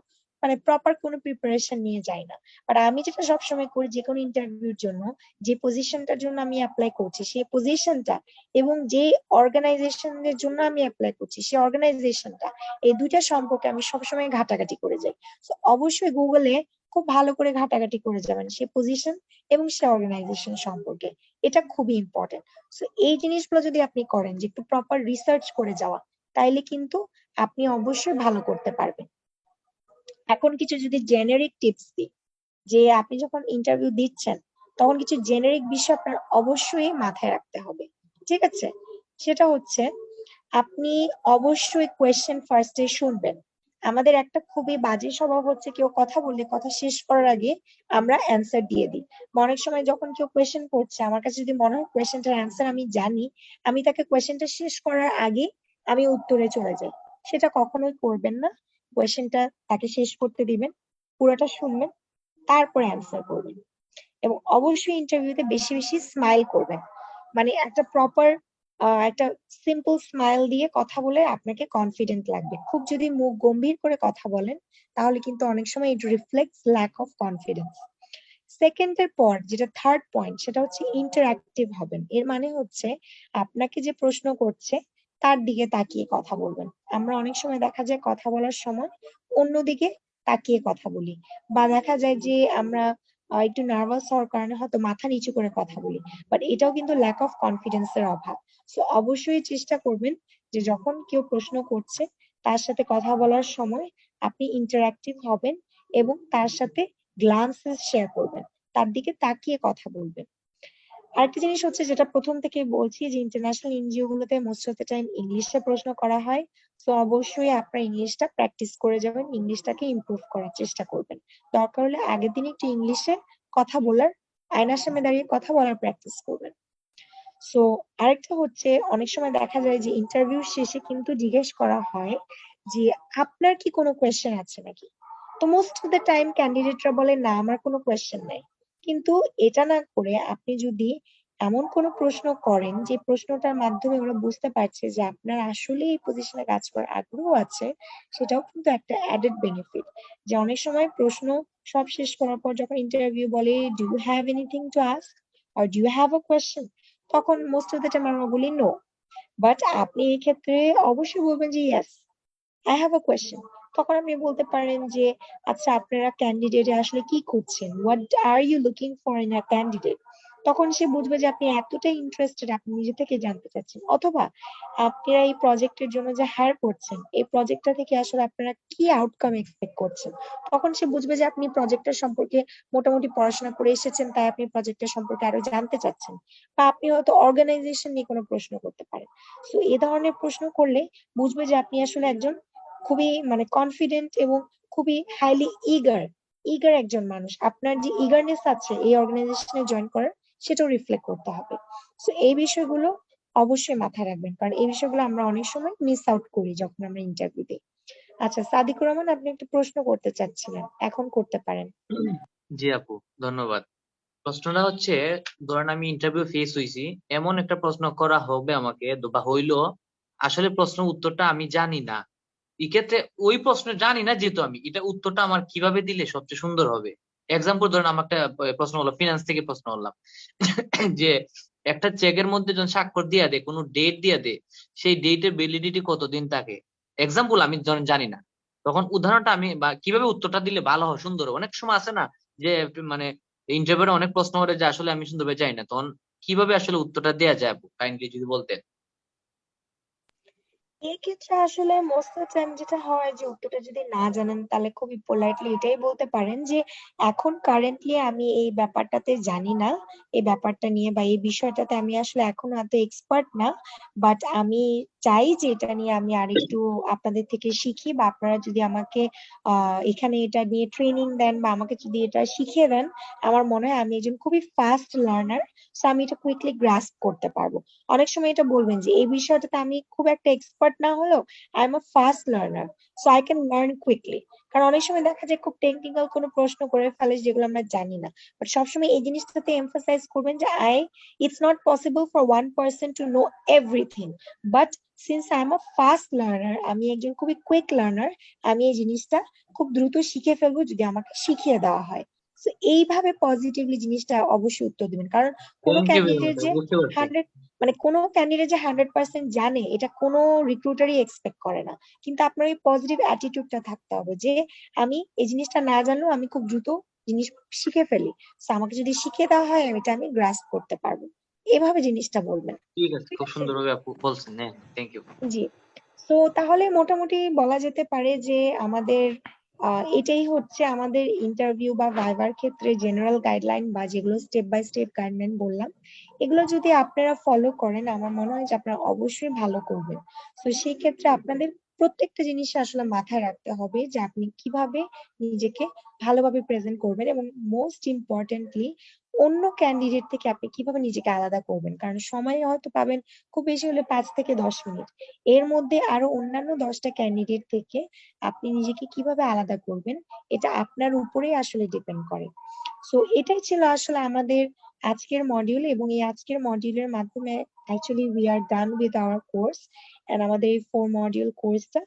A: মানে প্রপার কোনো প্রিপারেশন নিয়ে যাই না। বাট আমি যেটা সবসময় করি, যে কোনো ইন্টারভিউর জন্য যে পজিশনটার জন্য আমি অ্যাপ্লাই করছি সেই পজিশনটা, এবং যে অর্গানাইজেশনের জন্য আমি অ্যাপ্লাই করছি সেই অর্গানাইজেশনটা, এই দুইটা সম্পর্কে আমি সবসময় ঘাটাঘাটি করে যাই। তো অবশ্যই গুগলে খুব ভালো করে ঘাটাঘাটি করে যাবেন সেই পজিশন এবং সে অর্গানাইজেশন সম্পর্কে। এটা খুবই ইম্পর্টেন্ট। সো এই জিনিসগুলো যদি আপনি করেন, যে একটু প্রপার রিসার্চ করে যাওয়া, তাইলে কিন্তু আপনি অবশ্যই ভালো করতে পারবেন। এখন কিছু যদি জেনেরিক টিপস দিই, যে আপনি যখন ইন্টারভিউ দিচ্ছেন তখন কিছু জেনেরিক বিষয় আপনার অবশ্যই মাথায় রাখতে হবে। ঠিক আছে? সেটা হচ্ছে আপনি অবশ্যই কোয়েশ্চেন ফার্স্টে শুনবেন। আমাদের একটা খুবই বাজে স্বভাব হচ্ছে কেউ কথা বললে কথা শেষ করার আগে আমরা অ্যান্সার দিয়ে দিই। বা অনেক সময় যখন কেউ কোয়েশ্চেন করছে আমার কাছে যদি মনে হয় কোয়েশ্চেনটার অ্যান্সার আমি জানি, আমি তাকে কোয়েশ্চেনটা শেষ করার আগে আমি উত্তরে চলে যাই। সেটা কখনোই করবেন না। কোয়েশ্চেনটা তাকে শেষ করতে দিবেন, পুরোটা শুনবেন, তারপরে অ্যান্সার করবেন। এবং অবশ্যই ইন্টারভিউতে বেশি বেশি স্মাইল করবেন। মানে একটা প্রপার একটা সিম্পল স্মাইল দিয়ে কথা বলে আপনাকে কনফিডেন্ট লাগবে। খুব যদি মুখ গম্ভীর করে কথা বলেন তাহলে কিন্তু অনেক সময় it reflects lack of confidence. সেকেন্ডের পর যেটা থার্ড পয়েন্ট সেটা হচ্ছে ইন্টারঅ্যাক্টিভ হবেন। এর মানে হচ্ছে আপনাকে যে প্রশ্ন করছে তার দিকে তাকিয়ে কথা বলবেন। আমরা অনেক সময় দেখা যায় কথা বলার সময় অন্যদিকে তাকিয়ে কথা বলি, বা দেখা যায় যে আমরা একটু নার্ভাস হওয়ার কারণে হয়তো মাথা নিচু করে কথা বলি, বাট এটাও কিন্তু ল্যাক অফ কনফিডেন্সের অভাব। সো অবশ্যই চেষ্টা করবেন যে যখন কেউ প্রশ্ন করছে তার সাথে কথা বলার সময় আপনি ইন্টারঅ্যাক্টিভ হবেন এবং তার সাথে গ্লান্সেস শেয়ার করবেন, তার দিকে তাকিয়ে কথা বলবেন। আরেকটা জিনিস হচ্ছে যেটা প্রথম থেকেই বলছি যে ইন্টারন্যাশনাল এনজিও গুলোতে মোস্ট অফ দ্য টাইম ইংলিশে প্রশ্ন করা হয়। তো অবশ্যই আপনার ইংলিশটা প্র্যাকটিস করে যাবেন, ইংলিশটাকে ইমপ্রুভ করার চেষ্টা করবেন। দরকার হলে আগের দিন একটু ইংলিশে কথা বলার, আয়নার সামনে দাঁড়িয়ে কথা বলার প্র্যাকটিস করবেন। সো আরেকটা হচ্ছে অনেক সময় দেখা যায় যে ইন্টারভিউ শেষে কিন্তু জিজ্ঞেস করা হয় যে আপনার কি কোনো কোয়েশ্চেন আছে নাকি। তো মোস্ট অফ দ্য টাইম ক্যান্ডিডেটরা বলে না আমার কোনো কোয়েশ্চেন নাই। কিন্তু এটা না করে আপনি যদি এমন কোনো প্রশ্ন করেন যে প্রশ্নটার মাধ্যমে ওরা বুঝতে পারছে যে আপনার আসলে এই পজিশনে কাজ করার আগ্রহ আছে, সেটাও কিন্তু একটা অ্যাডেড বেনিফিট। যে অনেক সময় প্রশ্ন সব শেষ করার পর যখন ইন্টারভিউ বলে do you have anything to ask or do you have a question, তখন মোস্ট অফ দ্য টাইম আমরা বলি নো। বাট আপনি এই ক্ষেত্রে অবশ্যই বলবেন যে yes I have a question. তখন আপনি বলতে পারেন যে আচ্ছা আপনারা ক্যান্ডিডেটে আসলে কি খুঁজছেন, what are you looking for in a candidate. তখন সে বুঝবে যে আপনি এতটাই ইন্টারেস্টেড, আপনি নিজে থেকে জানতে চাচ্ছেন। অথবা আপনারা এই প্রজেক্টের জন্য যে হায়ার করছেন এই প্রজেক্টটা থেকে আসলে আপনারা কি আউটকাম এক্সপেক্ট করছেন। তখন সে বুঝবে যে আপনি প্রজেক্টটা সম্পর্কে মোটামুটি পড়াশোনা করে এসেছেন, তাই আপনি প্রজেক্টটা সম্পর্কে আরো জানতে চাচ্ছেন। বা আপনি হয়তো অর্গানাইজেশন নিয়ে কোনো প্রশ্ন করতে পারেন। সো এ ধরনের প্রশ্ন করলে বুঝবে যে আপনি আসলে একজন খুবই মানে কনফিডেন্ট এবং খুবই হাইলি ইগার একজন মানুষ। আপনার যে ইগারনেস আছে এই অর্গানাইজেশনে জয়েন করার, সেটাও রিফ্লেক্ট করতে হবে। সো এই বিষয়গুলো অবশ্যই মাথায় রাখবেন, কারণ এই বিষয়গুলো আমরা অনেক সময় মিস আউট করি যখন আমরা ইন্টারভিউ দিই। আচ্ছা সাদিকুর রহমান, আপনি একটা প্রশ্ন করতে চাচ্ছিলেন, এখন করতে পারেন।
B: জি আপু, ধন্যবাদ। প্রশ্নটা হচ্ছে, ধরেন আমি ইন্টারভিউ ফেস হইছি, এমন একটা প্রশ্ন করা হবে আমাকে বা হইলো, আসলে প্রশ্ন উত্তরটা আমি জানি না। এক্ষেত্রে ওই প্রশ্ন জানি না যেহেতু আমি এটা উত্তরটা আমার কিভাবে দিলে সবচেয়ে সুন্দর হবে। এক্সাম্পল ধরেন আমার একটা প্রশ্ন হলো, ফিনান্স থেকে প্রশ্ন হলাম যে একটা চেকের মধ্যে যখন স্বাক্ষর দিয়া দেয়, কোনো ডেট দিয়া দেয়, সেই ডেটের ভ্যালিডিটি কতদিন থাকে। এক্সাম্পল আমি ধরেন জানি না, তখন উদাহরণটা আমি বা কিভাবে উত্তরটা দিলে ভালো হয়, সুন্দর হবে। অনেক সময় আছে না যে মানে ইন্টারভিউতে অনেক প্রশ্ন করে যে আসলে আমি সুন্দরভাবে জানি না, তখন কিভাবে আসলে উত্তরটা দেয়া যায় আপু, কাইন্ডলি যদি বলতেন।
A: এক্ষেত্রে আসলে মোস্ট অফ টাইম যেটা হয় যে উত্তরটা যদি না জানেন তাহলে খুবই পোলাইটলি এটাই বলতে পারেন যে এখন কারেন্টলি আমি এই ব্যাপারটাতে জানি না, এই ব্যাপারটা নিয়ে বা এই বিষয়টাতে আমি আসলে এখনো এত এক্সপার্ট না, বাট আমি চাই যে এটা নিয়ে আমি আরেকটু আপনাদের থেকে শিখি, বা আপনারা যদি আমাকে এখানে এটা নিয়ে ট্রেনিং দেন বা আমাকে যদি এটা শিখিয়ে দেন, আমার মনে হয় আমি একজন খুবই ফাস্ট লার্নার। সো আমি এটা কুইকলি গ্রাস্প করতে পারবো। অনেক সময় এটা বলবেন যে এই বিষয়টাতে আমি খুব একটা এক্সপার্ট না হলেও I am a fast learner, so I can learn quickly. কারণ অনেক সময় দেখা যায় খুব টেকনিক্যাল কোনো প্রশ্ন করে ফেলে যেগুলো আমরা জানি না, বাট সবসময় এই জিনিসটাতে এমফাসাইজ করবেন যে it's not possible for one person to know everything, but since I am a fast learner, আমি একজন খুবই কুইক লার্নার, আমি এই জিনিসটা খুব দ্রুত শিখে ফেলবো যদি আমাকে শিখিয়ে দেওয়া হয়। তো এইভাবে পজিটিভলি জিনিসটা অবশ্যই উত্তর দিবেন, কারণ কোনো
B: thank you very
A: candidate
B: much,
A: যে
B: বুঝতে পারছি।
A: 100 মানে কোনো ক্যান্ডিডেট যে 100% জানে এটা কোনো রিক্রুটারই এক্সপেক্ট করে না। কিন্তু আপনার এই পজিটিভ অ্যাটিটিউডটা থাকতে হবে যে আমি এই জিনিসটা না জানলেও আমি খুব দ্রুত জিনিস শিখে ফেলি, তো আমাকে যদি শিখিয়ে দেওয়া হয় এটা আমি গ্রাস্প করতে পারবো। এভাবে জিনিসটা বলবেন।
B: ঠিক আছে,
A: ঠিক
B: খুব
A: আছে,
B: সুন্দরভাবে আপু বলছেন, হ্যাঁ, থ্যাংক ইউ।
A: জি। তো তাহলে মোটামুটি বলা যেতে পারে যে আমাদের এটাই হচ্ছে আমাদের ইন্টারভিউ বা ভাইবার ক্ষেত্রে জেনারেল গাইডলাইন, বা যেগুলো স্টেপ বাই স্টেপ গাইডলাইন বললাম, এগুলো যদি আপনারা ফলো করেন আমার মনে হয় যে আপনারা অবশ্যই ভালো করবেন। তো সেই ক্ষেত্রে আপনাদের প্রত্যেকটা জিনিস আসলে মাথায় রাখতে হবে যে আপনি কিভাবে নিজেকে ভালোভাবে প্রেজেন্ট করবেন, এবং মোস্ট ইম্পর্টেন্টলি অন্য ক্যান্ডিডেট থেকে আপনি কিভাবে নিজেকে আলাদা করবেন। কারণ সময় হয়তো পাবেন খুব বেশি হলে 5 থেকে 10 মিনিট, এর মধ্যে আরো অন্যান্য 10টা ক্যান্ডিডেট থেকে আপনি নিজেকে কিভাবে আলাদা করবেন এটা আপনার উপরেই আসলে ডিপেন্ড করে। সো এটাই ছিল আসলে আমাদের আজকের মডিউল, এবং এই আজকের মডিউলের মাধ্যমে actually we are done with our course. And আমাদের এই 4 মডিউল কোর্সটা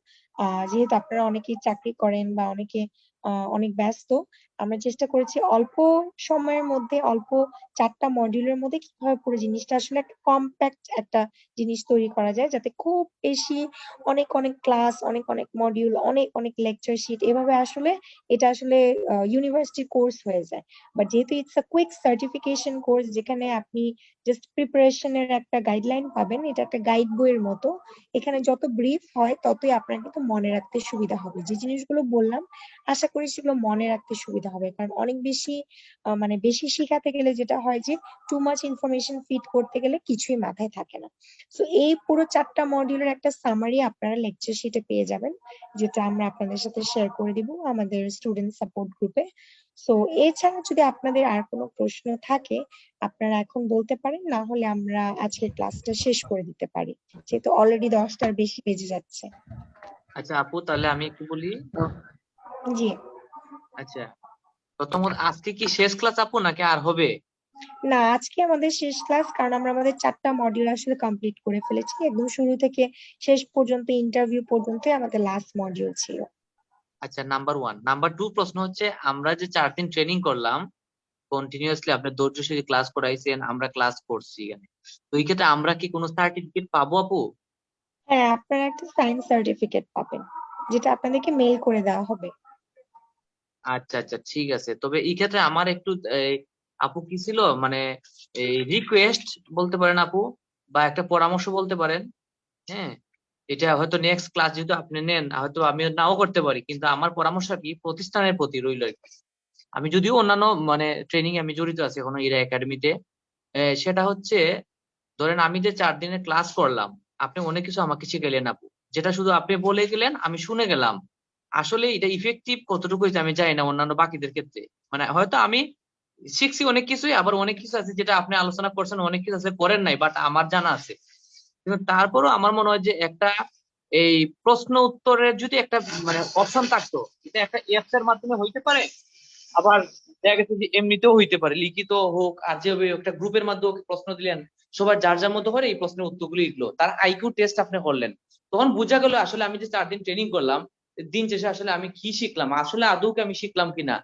A: যেহেতু আপনারা অনেকেই চাকরি করেন বা অনেকে অনেক ব্যস্ত, আমরা চেষ্টা করেছি অল্প সময়ের মধ্যে অল্প 4টা মডিউলের মধ্যে কিভাবে পুরো জিনিসটা আসলে একটা কম্প্যাক্ট একটা জিনিস তৈরি করা যায়, যাতে খুব বেশি অনেক অনেক ক্লাস, অনেক অনেক মডিউল, অনেক অনেক লেকচার শিট এভাবে আসলে এটা আসলে ইউনিভার্সিটি কোর্স হয়ে যায়। বাট যেহেতু it's a quick certification course, যেখানে আপনি জাস্ট প্রিপারেশনের একটা গাইডলাইন পাবেন, এটা একটা গাইড বইয়ের মতো। এখানে যত ব্রিফ হয় ততই আপনার কিন্তু মনে রাখতে সুবিধা হবে। যে জিনিসগুলো বললাম আশা করি সেগুলো মনে রাখতে সুবিধা হবে, কারণ অনেক বেশি মানে বেশি শিখাতে গেলে যেটা হয় যে টু মাচ ইনফরমেশন ফিট করতে গেলে কিছুই মাথায় থাকে না। সো এই পুরো 4টা মডিউলের একটা সামারি আপনারা লেকচার শিটে পেয়ে যাবেন, যেটা আমরা আপনাদের সাথে শেয়ার করে দিব আমাদের স্টুডেন্ট সাপোর্ট গ্রুপে। সো এছাড়া যদি আপনাদের আর কোনো প্রশ্ন থাকে আপনারা এখন বলতে পারেন, না হলে আমরা আজকের ক্লাসটা শেষ করে দিতে পারি, যেহেতু অলরেডি 10টার বেশি বেজে যাচ্ছে।
B: আচ্ছা আপু, তাহলে আমি একটু বলি।
A: জি।
B: আচ্ছা, প্রথমত আজকে কি শেষ ক্লাস আপু নাকি আর হবে?
A: না, আজকে আমাদের শেষ ক্লাস, কারণ আমরা আমাদের 4টা মডিউল আসলে কমপ্লিট করে ফেলেছি। একদম শুরু থেকে শেষ পর্যন্ত ইন্টারভিউ পর্যন্ত আমাদের লাস্ট মডিউল ছিল।
B: আচ্ছা, নাম্বার 1। নাম্বার 2 প্রশ্ন হচ্ছে, আমরা যে 4 দিন ট্রেনিং করলাম কন্টিনিউয়াসলি, আপনি ধৈর্য সহকারে ক্লাস করাইছেন, আমরা ক্লাস করছি এখানে, তো এই ক্ষেত্রে আমরা কি কোনো সার্টিফিকেট পাবো আপু?
A: হ্যাঁ, আপনারা একটা সাইন সার্টিফিকেট পাবেন, যেটা আপনাদেরকে মেইল করে দেওয়া হবে।
B: আচ্ছা আচ্ছা, ঠিক আছে। তবে এই ক্ষেত্রে আমার একটু আপু কি ছিল মানে এই রিকোয়েস্ট বলতে পারেন আপু, বা একটা পরামর্শ বলতে পারেন। হ্যাঁ, এটা হয়তো নেক্সট ক্লাস যেহেতু আপনি নেন, হয়তো আমি নাও করতে পারি, কিন্তু আমার পরামর্শ কি প্রতিষ্ঠানের প্রতি রইল আর কি। আমি যদিও অন্যান্য মানে ট্রেনিং আমি জড়িত আছি এখনো ইরা একাডেমিতে, সেটা হচ্ছে ধরেন আমি যে 4 দিনের ক্লাস করলাম, আপনি অনেক কিছু আমাকে শিখাইলেন আপু, যেটা শুধু আপনি বলে গেলেন আমি শুনে গেলাম। আসলে এটা ইফেক্টিভ কতটুকু হয়েছে আমি জানি না অন্যান্য বাকিদের ক্ষেত্রে। মানে হয়তো আমি শিখছি অনেক কিছুই, আবার অনেক কিছু আছে যেটা আপনি আলোচনা করছেন, অনেক কিছু আছে করেন নাই, বাট আমার জানা আছে। কিন্তু তারপরও আমার মনে হয় যে একটা এই প্রশ্ন উত্তরের যদি একটা মানে অপশন থাকতো, এটা একটা অ্যাপস এর মাধ্যমে হইতে পারে, আবার দেখা গেছে যে এমনিতেও হইতে পারে, লিখিত হোক আর যেভাবে একটা গ্রুপের মাধ্যমে ওকে প্রশ্ন দিলেন, সবার যার যার মতো করে এই প্রশ্নের উত্তরগুলো লিখলো, তার আইকিউ টেস্ট আপনি করলেন, তখন বোঝা গেল আসলে আমি যে 4 দিন ট্রেনিং করলাম, দিন শেষে আসলে আমি কি শিখলাম, আসলে আদৌ কি আমি শিখলাম কিনা।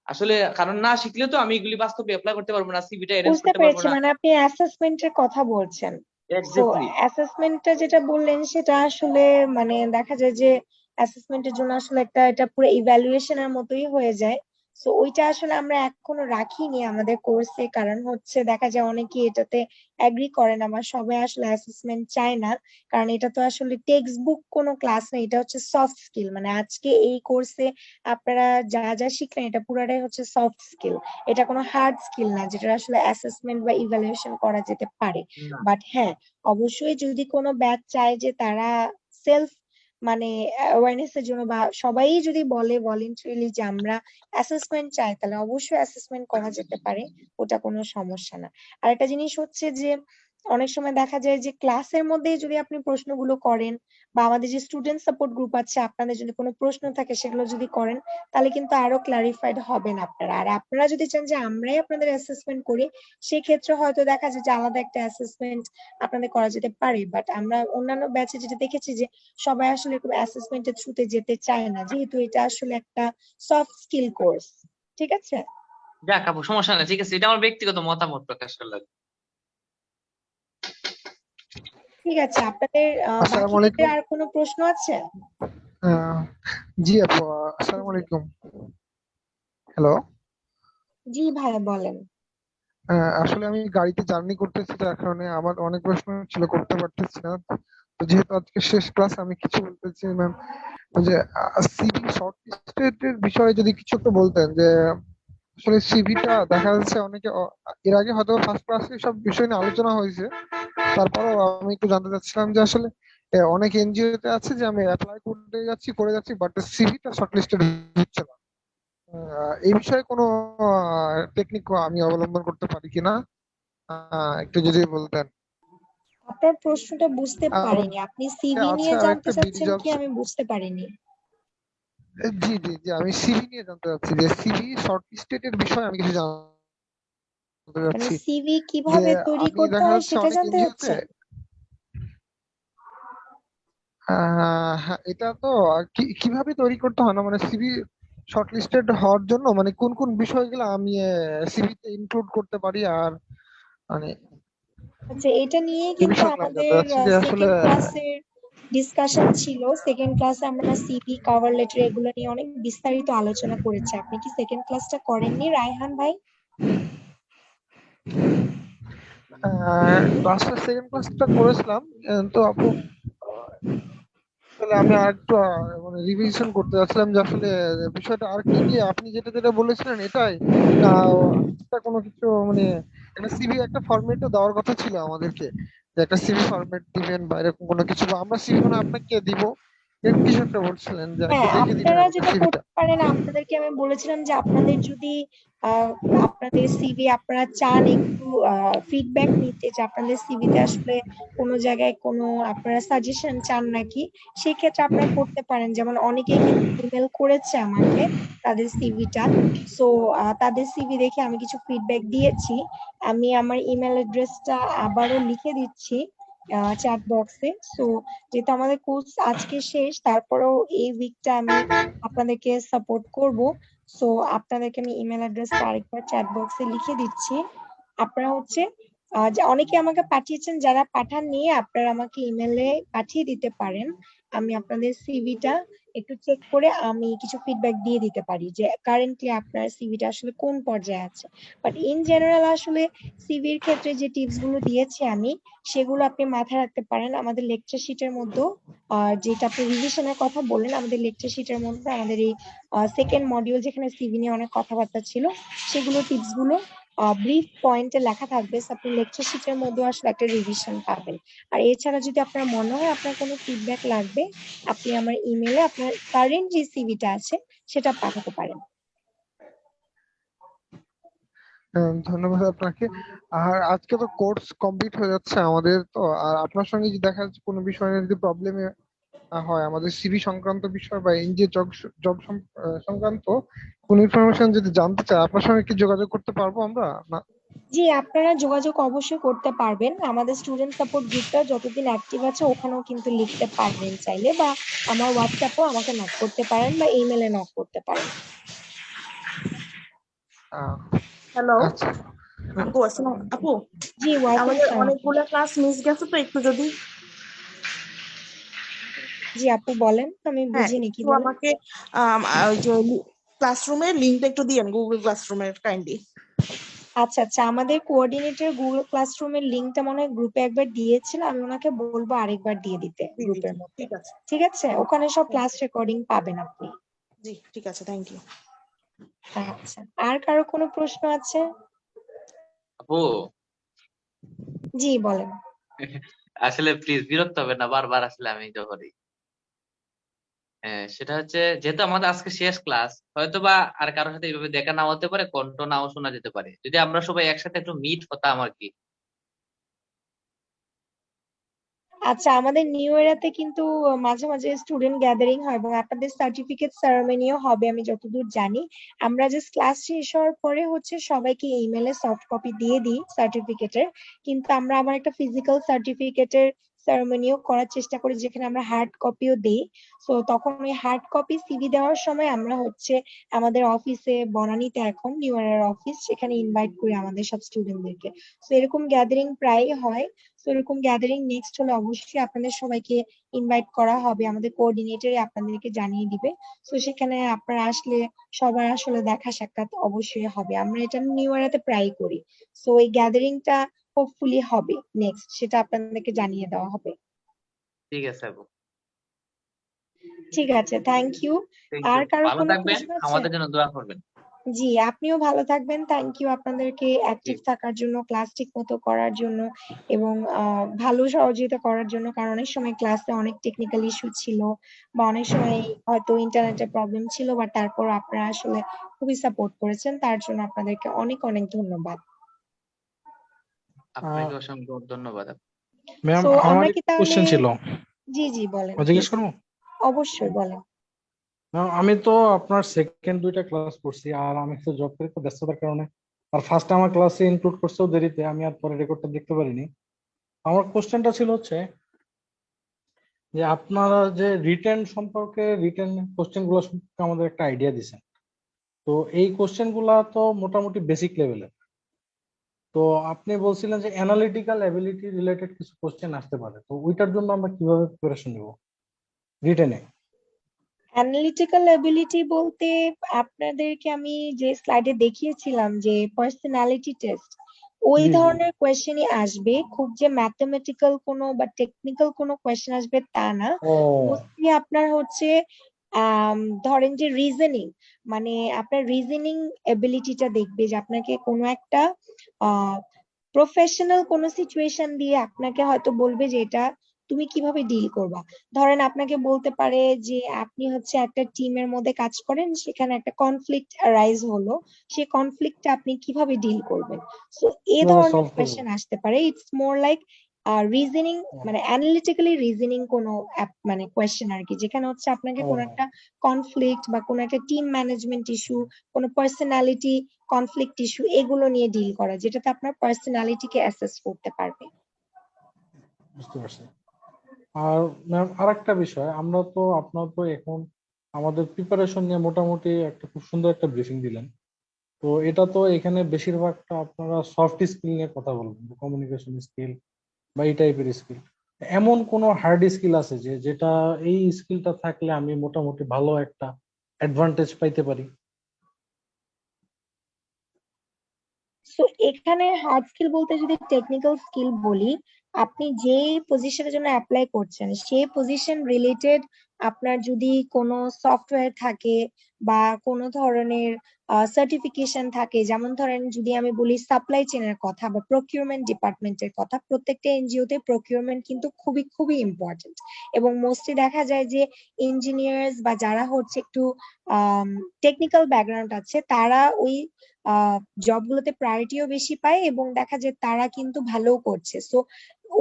B: আসলে কারণ না শিখলে তো আমি এগুলি বাস্তবে অ্যাপ্লাই করতে পারবো না, সিভিটা অ্যারেঞ্জ
A: বুঝতে
B: করতে পারবো
A: পেরেছি,
B: না।
A: মানে আপনি অ্যাসেসমেন্টের কথা বলছেন। So
B: exactly.
A: অ্যাসেসমেন্টটা যেটা বললেন সেটা আসলে মানে দেখা যায় যে অ্যাসেসমেন্টের জন্য আসলে একটা এটা পুরো ইভ্যালুয়েশনের মতোই হয়ে যায়। সো ওইটা আসলে আমরা এখনো রাখিনি আমাদের কোর্সে, কারণ হচ্ছে দেখা যায় অনেকেই এটাতে এগ্রি করেন, আমার সবাই আসলে অ্যাসেসমেন্ট চায় না। কারণ এটা তো আসলে টেক্সট বুক কোনো ক্লাস না, এটা হচ্ছে সফট স্কিল। মানে আজকে এই কোর্সে আপনারা যা যা শিখলেন এটা পুরাটাই হচ্ছে সফট স্কিল, এটা কোনো হার্ড স্কিল না যেটা আসলে অ্যাসেসমেন্ট বা ইভ্যালুয়েশন করা যেতে পারে।
B: না।
A: বাট হ্যাঁ, অবশ্যই যদি কোনো ব্যাচ চায় যে তারা সেলফ মানে অ্যাওয়ারনেস এর জন্য, বা সবাই যদি বলে ভলেন্টারিলি যে আমরা অ্যাসেসমেন্ট চাই, তাহলে অবশ্যই অ্যাসেসমেন্ট করা যেতে পারে, ওটা কোনো সমস্যা না। আর একটা জিনিস হচ্ছে যে অনেক সময় দেখা যায় যে ক্লাসের মধ্যেই যদি আপনি প্রশ্নগুলো করেন, বা আমাদের যে স্টুডেন্ট সাপোর্ট গ্রুপ আছে আপনাদের যদি কোনো প্রশ্ন থাকে সেগুলো যদি করেন, তাহলে কিন্তু আরো ক্লারিফাইড হবেন আপনারা। আর আপনারা যদি চান যে আমরাই আপনাদের অ্যাসেসমেন্ট করি, সেক্ষেত্রে হয়তো দেখা যায় যে আলাদা একটা অ্যাসেসমেন্ট আপনাদের করা যেতে পারে। বাট আমরা অন্যান্য ব্যাচে যেটা দেখেছি যে সবাই আসলে এরকম অ্যাসেসমেন্টের থ্রুতে যেতে চায় না, যেহেতু এটা আসলে একটা সফট স্কিল কোর্স। ঠিক আছে।
B: যাক আপু, সমস্যা নেই, ঠিক আছে, এটা আমার ব্যক্তিগত মতামত প্রকাশ করলাম।
A: ঠিক আছে, আপনাদের
D: আসসালামু
A: বাকিদের
D: আলাইকুম।
A: আর কোনো প্রশ্ন আছে?
D: আহ, জি আপু, আসসালামু আলাইকুম। হ্যালো।
A: জি ভাইয়া বলেন।
D: আসলে আমি গাড়িতে জার্নি করতেছি, তার কারণে আমার অনেক প্রশ্ন ছিল, করতে পারতেছি না। তো যেহেতু আজকে শেষ ক্লাস, আমি কিছু বলতেছি ম্যাম, যে সিভি শর্ট লিস্টেড বিষয়ে যদি কিছু একটু বলতেন, যে আসলে সিভিটা দেখা যাচ্ছে অনেকে এর আগে হয়তো ফার্স্ট ক্লাসে সব বিষয় নিয়ে আলোচনা হয়েছে, তারপরেও আমি একটু জানতে চাচ্ছিলাম যে আসলে অনেক এনজিও তে আছে যে আমি অ্যাপ্লাই করে যাচ্ছি বাট সিভিটা শর্টলিস্টেড হচ্ছে না। এই বিষয়ে কোনো টেকনিক আমি অবলম্বন করতে পারি কিনা একটু যদি বলতেন।
A: আপনার প্রশ্নটা বুঝতে
D: আর
A: পারিনি, আপনি সিভি
D: আছে
A: নিয়ে
D: আর
A: জানতে
D: একটা বিডি
A: চাচ্ছেন কি
D: জবস।
A: আমি বুঝতে পারিনি।
D: জি জি জি, আমি সিভি নিয়ে জানতে চাচ্ছি যে সিভি শর্টলিস্টেড এর বিষয়ে আমি কিছু জানতে
A: মানে
D: চাচ্ছি।
A: সিভি
D: যে
A: কিভাবে তৈরি
D: আমি
A: করতে
D: দেখা
A: হয়
D: যাচ্ছে
A: সেটা
D: অনেক
A: জানতে
D: এনজিওতে,
A: চাচ্ছেন?
D: হ্যাঁ এটা তো কিভাবে তৈরি করতে হয় না, মানে সিভি শর্টলিস্টেড হওয়ার জন্য মানে কোন কোন বিষয়গুলো আমি সিভিতে ইনক্লুড করতে পারি, আর মানে
A: আচ্ছা, এটা নিয়েই
D: এই
A: কিন্তু
D: বিষয়গুলো আমি জানতে
A: আমাদের
D: চাচ্ছি যে আসলে।
A: সেকেন্ড ক্লাসের ডিসকাশন ছিল। সেকেন্ড ক্লাসে আমরা সিভি, কভার লেটার এগুলো নিয়ে অনেক বিস্তারিত আলোচনা করেছি। আপনি কি সেকেন্ড ক্লাসটা করেননি রায়হান ভাই?
D: ক্লাসটা সেকেন্ড ক্লাসটা করেছিলাম, তো আপু তাহলে আমি আর একটু মানে রিভিশন করতে চাচ্ছিলাম যে আসলে বিষয়টা আর কি কি আপনি যেটা যেটা বলেছিলেন এটাই না, extra কোনো কিছু মানে একটা সিভি একটা ফরম্যাটও দেওয়ার কথা ছিল আমাদেরকে, যে একটা সিভি ফরম্যাট দিবেন বা এরকম কোনো কিছু, বা আমরা সিভি মানে আপনাকে দিব, এরকম কিছু একটা বলছিলেন যে একটু
A: হ্যাঁ,
D: দেখে দিবেন
A: আপনারা
D: আমাদের
A: যেটা
D: সিভিটা।
A: করতে পারেন, আপনাদেরকে আমি বলেছিলাম যে আপনাদের যদি আহ, আপনাদের সিভি আপনারা চান একটু ফিডব্যাক নিতে, যে আপনাদের সিভিতে আসলে কোনো জায়গায় কোনো আপনারা সাজেশন চান নাকি, সেই ক্ষেত্রে আপনারা করতে পারেন। যেমন অনেকেই কিন্তু ইমেল করেছে আমাকে তাদের সিভিটা। সো তাদের সিভি দেখে আমি কিছু ফিডব্যাক দিয়েছি। আমি আমার ইমেল অ্যাড্রেসটা আবারও লিখে দিচ্ছি চ্যাট বক্সে। সো যেহেতু আমাদের কোর্স আজকে শেষ, তারপরেও এই উইকটা আমি আপনাদেরকে সাপোর্ট করব। সো আপনাদেরকে আমি ইমেল অ্যাড্রেসটা আরেকবার চ্যাট বক্সে লিখে দিচ্ছি। আপনারা হচ্ছে যে অনেকে আমাকে পাঠিয়েছেন, যারা পাঠাননি আপনারা আমাকে ইমেলে পাঠিয়ে দিতে পারেন। আমি আপনাদের সিভিটা একটু চেক করে আমি কিছু ফিডব্যাক দিয়ে দিতে পারি যে কারেন্টলি আপনার সিভিটা আসলে কোন পর্যায়ে আছে। বাট ইন জেনারেল আসলে সিভির ক্ষেত্রে যে টিপস গুলো দিয়েছি আমি, সেগুলো আপনি মাথায় রাখতে পারেন। আমাদের লেকচার শিটের মধ্যে যেটা আপনি রিভিশনের কথা বললেন, আমাদের লেকচার শিটের মধ্যে আমাদের এই সেকেন্ড মডিউল যেখানে সিভি নিয়ে অনেক কথাবার্তা ছিল, সেগুলো টিপস গুলো ব্রিফ পয়েন্টে লেখা থাকবে। So, আপনি লেকচার শিটের মধ্যে আসলে একটা রিভিশন পাবেন। আর এছাড়া যদি আপনার মনে হয় আপনার কোনো ফিডব্যাক লাগবে, আপনি আমার ইমেলে আপনার কারেন্ট যে সিভিটা আছে সেটা পাঠাতে পারেন।
D: ধন্যবাদ আপনাকে। আর আজকে তো কোর্স কমপ্লিট হয়ে যাচ্ছে আমাদের, তো আর আপনার সঙ্গে যদি দেখা যাচ্ছে কোনো বিষয় নিয়ে যদি প্রবলেমে হয়, আমাদের সিভি সংক্রান্ত বিষয় বা এনজিও জব জব সংক্রান্ত কোন ইনফরমেশন যদি জানতে চাই, আপনার সঙ্গে কি যোগাযোগ করতে পারবো আমরা না?
A: জি, আপনারা যোগাযোগ অবশ্যই করতে পারবেন। আমাদের স্টুডেন্ট সাপোর্ট গ্রুপটা যতদিন অ্যাক্টিভ আছে ওখানেও কিন্তু লিখতে পারবেন চাইলে, বা আমার হোয়াটসঅ্যাপেও আমাকে নক করতে পারেন বা ইমেলে নক করতে পারেন।
D: আহ,
C: হ্যালো
D: আচ্ছা।
C: আপু, আসসালাম আপু।
A: জি, ওয়ালাইকুম
C: আমাদের
A: আসসালাম আপু।
C: অনেকগুলো ক্লাস মিস গেছে, তো একটু যদি।
A: জি আপু বলেন, আমি
C: হ্যাঁ,
A: বুঝিনি কি
C: একটু
A: বলেন।
C: আমাকে ওই যে ক্লাসরুমের লিঙ্কটা একটু দিয়েন, গুগল ক্লাসরুমের কাইন্ডলি।
A: আচ্ছা আচ্ছা, আমাদের কোঅর্ডিনেটর গুগল ক্লাসরুমের লিংকটা মনে হয় গ্রুপে একবার দিয়েছিল, আমি ওনাকে বলবো আরেকবার দিয়ে দিতে
C: জি জি
A: গ্রুপের
C: জি,
A: মধ্যে।
C: ঠিক আছে।
A: ঠিক আছে, ওখানে সব ক্লাস রেকর্ডিং পাবেন আপনি।
C: জি ঠিক আছে, থ্যাংক ইউ।
A: আচ্ছা, আর কারো কোনো প্রশ্ন আছে?
B: আপু
A: জি বলেন।
B: আসলে প্লিজ বিরক্ত হবে না বারবার, আসলে আমি যখনই সেটা হচ্ছে, যেহেতু আমাদের আজকে শেষ ক্লাস, হয়তো বা আর কারোর সাথে এইভাবে দেখা নাও হতে পারে, কণ্ঠ নাও শোনা যেতে পারে, যদি আমরা সবাই একসাথে একটু মিট হতাম আর কি।
A: আচ্ছা, আমাদের নিউ এরাতে কিন্তু মাঝে মাঝে স্টুডেন্ট গ্যাদারিং হয় এবং আপনাদের সার্টিফিকেট সেরেমনিও হবে আমি যতদূর জানি। আমরা জাস্ট ক্লাস শেষ হওয়ার পরে হচ্ছে সবাইকে ইমেলে সফট কপি দিয়ে দিই সার্টিফিকেটের, কিন্তু আমরা আবার একটা ফিজিক্যাল সার্টিফিকেটের সেরেমনিও করার চেষ্টা করি, যেখানে আমরা হার্ড কপিও দিই। তো তখন ওই হার্ড কপি সিভি দেওয়ার সময় আমরা হচ্ছে আমাদের অফিসে, বনানীতে এখন নিউ এরার অফিস, সেখানে ইনভাইট করি আমাদের সব স্টুডেন্টদেরকে। তো এরকম গ্যাদারিং প্রায়ই হয়। তো এরকম গ্যাদারিং নেক্সট হলে অবশ্যই আপনাদের সবাইকে ইনভাইট করা হবে, আমাদের কোঅর্ডিনেটরই আপনাদেরকে জানিয়ে দিবে। তো সেখানে আপনারা আসলে সবার আসলে দেখা সাক্ষাৎ অবশ্যই হবে, আমরা এটা নিউ ইয়ারেতে প্রায় করি। সো এই গ্যাদারিংটা হোপফুলি হবে নেক্সট, সেটা আপনাদেরকে জানিয়ে দেওয়া হবে।
B: ঠিক আছে আপু,
A: ঠিক আছে, thank you.
B: Thank
A: are
B: you,
A: কারো
B: ভালো
A: কোনো
B: থাকবেন,
A: প্রশ্ন আছে?
B: আমাদের জন্য দোয়া করবেন।
A: জি, আপনিও ভালো থাকবেন। থ্যাংক ইউ আপনাদেরকে
B: জি
A: অ্যাক্টিভ থাকার জন্য, ক্লাস ঠিক মতো করার জন্য এবং ভালো সহযোগিতা করার জন্য। কারণ অনেক সময় ক্লাসে অনেক টেকনিক্যাল ইস্যু ছিল বা অনেক সময় হয়তো ইন্টারনেটের প্রবলেম ছিল, বাট তারপর আপনারা আসলে খুবই সাপোর্ট করেছেন। তার জন্য আপনাদেরকে অনেক অনেক ধন্যবাদ।
B: আপনাকে অসংখ্য ধন্যবাদ।
D: ম্যাম
A: সো
D: আমার
A: আমরা কি
D: একটা
A: তাহলে,
D: কোশ্চেন ছিল,
A: জি জি বলেন
D: জিজ্ঞেস
A: প্লিজ।
D: করবো?
A: অবশ্যই বলেন।
D: ম্যাম আমি তো আপনার সেকেন্ড দুইটা ক্লাস করছি, আর আমি তো জব করি, তো ব্যস্ততার কারণে আর ফার্স্ট আমার ক্লাসে ইনক্লুড করছেও দেরিতে, আমি আর পরে রেকর্ডটা দেখতে পারিনি। আমার কোশ্চেনটা ছিল হচ্ছে যে আপনারা যে রিটেন সম্পর্কে, রিটেন কোশ্চেন গুলো সম্পর্কে আমাদের একটা আইডিয়া দিছেন, তো এই কোশ্চেন গুলা তো মোটামুটি বেসিক লেভেলের। তো আপনি বলছিলেন যে অ্যানালিটিক্যাল এবিলিটি রিলেটেড কিছু কোশ্চেন আসতে পারে, তো ওইটার জন্য আমরা কিভাবে প্রিপারেশন নিব রিটেনে?
A: অ্যানালিটিক্যাল এবিলিটি বলতে আপনাদেরকে আমি যে স্লাইডে দেখিয়েছিলাম যে পার্সোনালিটি টেস্ট, ওই
D: জি জি।
A: ধরনের কোয়েশ্চেনই আসবে। খুব যে ম্যাথমেটিক্যাল কোনো বা টেকনিক্যাল কোনো কোয়েশ্চেন আসবে তা না।
D: ও
A: মোস্টলি আপনার হচ্ছে ধরেন যে রিজনিং, মানে আপনার রিজনিং এবিলিটিটা দেখবে যে আপনাকে কোনো একটা প্রফেশনাল কোনো সিচুয়েশন দিয়ে আপনাকে হয়তো বলবে যে এটা তুমি কিভাবে ডিল করবা। ধরেন আপনাকে বলতে পারে যে আপনি হচ্ছে একটা টিমের মধ্যে কাজ করেন, সেখানে একটা কনফ্লিক্ট অ্যারাইজ হলো, সেই কনফ্লিক্টটা আপনি কিভাবে ডিল করবেন। সো এই
D: কিভাবে
A: ধরনের
D: সলভ করবো?
A: কোয়েশ্চেন আসতে পারে। ইটস মোর লাইক রিজনিং, মানে অ্যানালিটিক্যালি রিজনিং কোনো মানে কোয়েশ্চেন আর কি, যেখানে হচ্ছে আপনাকে
D: ও
A: কোনো একটা কনফ্লিক্ট বা কোনো একটা টিম ম্যানেজমেন্ট ইস্যু, কোনো পার্সোনালিটি কনফ্লিক্ট ইস্যু এগুলো নিয়ে ডিল করা, যেটাতে আপনার পার্সোনালিটিকে অ্যাসেস করতে পারবে।
D: বুঝতে পারছি। আর ম্যাম আর একটা বিষয়, আমরা তো আপনার তো এখন আমাদের প্রিপারেশন নিয়ে মোটামুটি একটা খুব সুন্দর একটা ব্রিফিং দিলেন, তো এটা তো এখানে বেশিরভাগটা আপনারা সফট স্কিল নিয়ে কথা বলবেন, কমিউনিকেশন স্কিল বা এই টাইপের স্কিল। এমন কোনো হার্ড স্কিল আছে যে যেটা এই স্কিলটা থাকলে আমি মোটামুটি ভালো একটা অ্যাডভান্টেজ পাইতে পারি?
A: সো এখানে হার্ড স্কিল বলতে যদি টেকনিক্যাল স্কিল বলি, আপনি যে পজিশনের জন্য অ্যাপ্লাই করছেন সেই পজিশন রিলেটেড আপনার যদি কোনো সফটওয়্যার থাকে বা কোনো ধরনের সার্টিফিকেশন থাকে, যেমন ধরেন যদি আমি বলি সাপ্লাই চেনের কথা বা প্রকিউরমেন্ট ডিপার্টমেন্টের কথা, প্রত্যেকটা এনজিওতে প্রকিউরমেন্ট কিন্তু খুবই খুবই ইম্পর্টেন্ট। এবং মোস্টলি দেখা যায় যে ইঞ্জিনিয়ার্স বা যারা হচ্ছে একটু টেকনিক্যাল ব্যাকগ্রাউন্ড আছে, তারা ওই জবগুলোতে প্রায়োরিটিও বেশি পায় এবং দেখা যায় তারা কিন্তু ভালোও করছে। সো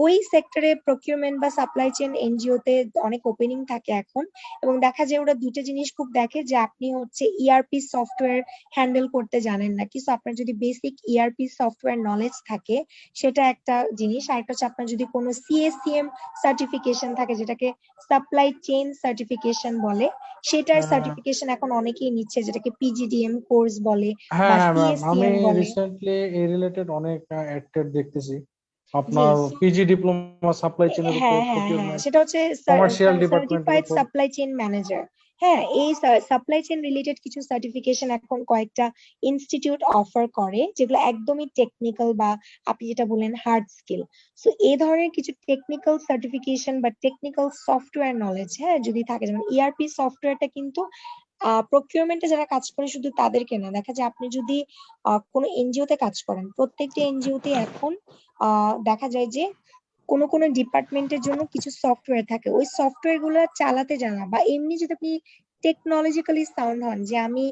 A: ওই সেক্টরে প্রকিউরমেন্ট বা সাপ্লাই চেইন এনজিওতে অনেক ওপেনিং থাকে এখন। এবং দেখা যায় ওরা দুটো জিনিস খুব দেখে, যে আপনি হচ্ছে ইআরপি সফটওয়্যার হ্যান্ডেল করতে জানেন নাকি। সো আপনার যদি বেসিক ইআরপি সফটওয়্যার নলেজ থাকে, সেটা একটা জিনিস। আর একটা হচ্ছে আপনার যদি কোনো সিএসসিএম সার্টিফিকেশন থাকে, যেটাকে সাপ্লাই চেইন সার্টিফিকেশন বলে, সেটার
D: আহ,
A: সার্টিফিকেশন এখন অনেকেই নিচ্ছে, যেটাকে পিজিডিএম কোর্স বলে বা
D: হ্যাঁ ম্যাম, আমি
A: সিএসসিএম বলে।
D: রিসেন্টলি এই রিলেটেড অনেক অ্যাড দেখতেছি,
A: জি,
D: আপনার পিজি ডিপ্লোমা সাপ্লাই চেনের উপর,
A: হ্যাঁ হ্যাঁ হ্যাঁ,
D: প্রকিউরমেন্ট,
A: সেটা হচ্ছে
D: কমার্শিয়াল ডিপার্টমেন্টের
A: সার্টিফাইড
D: উপর।
A: Supply chain manager. হ্যাঁ, এই সাপ্লাই চেইন রিলেটেড কিছু সার্টিফিকেশন এখন কয়েকটা ইনস্টিটিউট অফার করে, যেগুলো একদমই টেকনিক্যাল বা আপনি যেটা বললেন হার্ড স্কিল। সো এই ধরনের কিছু টেকনিক্যাল সার্টিফিকেশন বা টেকনিক্যাল সফটওয়্যার নলেজ, হ্যাঁ, যদি থাকে, যেমন ইআরপি সফটওয়্যারটা কিন্তু প্রকিউরমেন্টে যারা কাজ করে শুধু তাদেরকে না, দেখা যায় আপনি যদি কোনো এনজিওতে কাজ করেন, প্রত্যেকটা এনজিওতে এখন দেখা যায় যে কোনো কোনো ডিপার্টমেন্টের জন্য কিছু সফটওয়্যার থাকে, ওই সফটওয়্যার গুলো চালাতে জানা বা এমনি যদি আপনি টেকনোলজিক্যালি সাউন্ড হন, যে আমি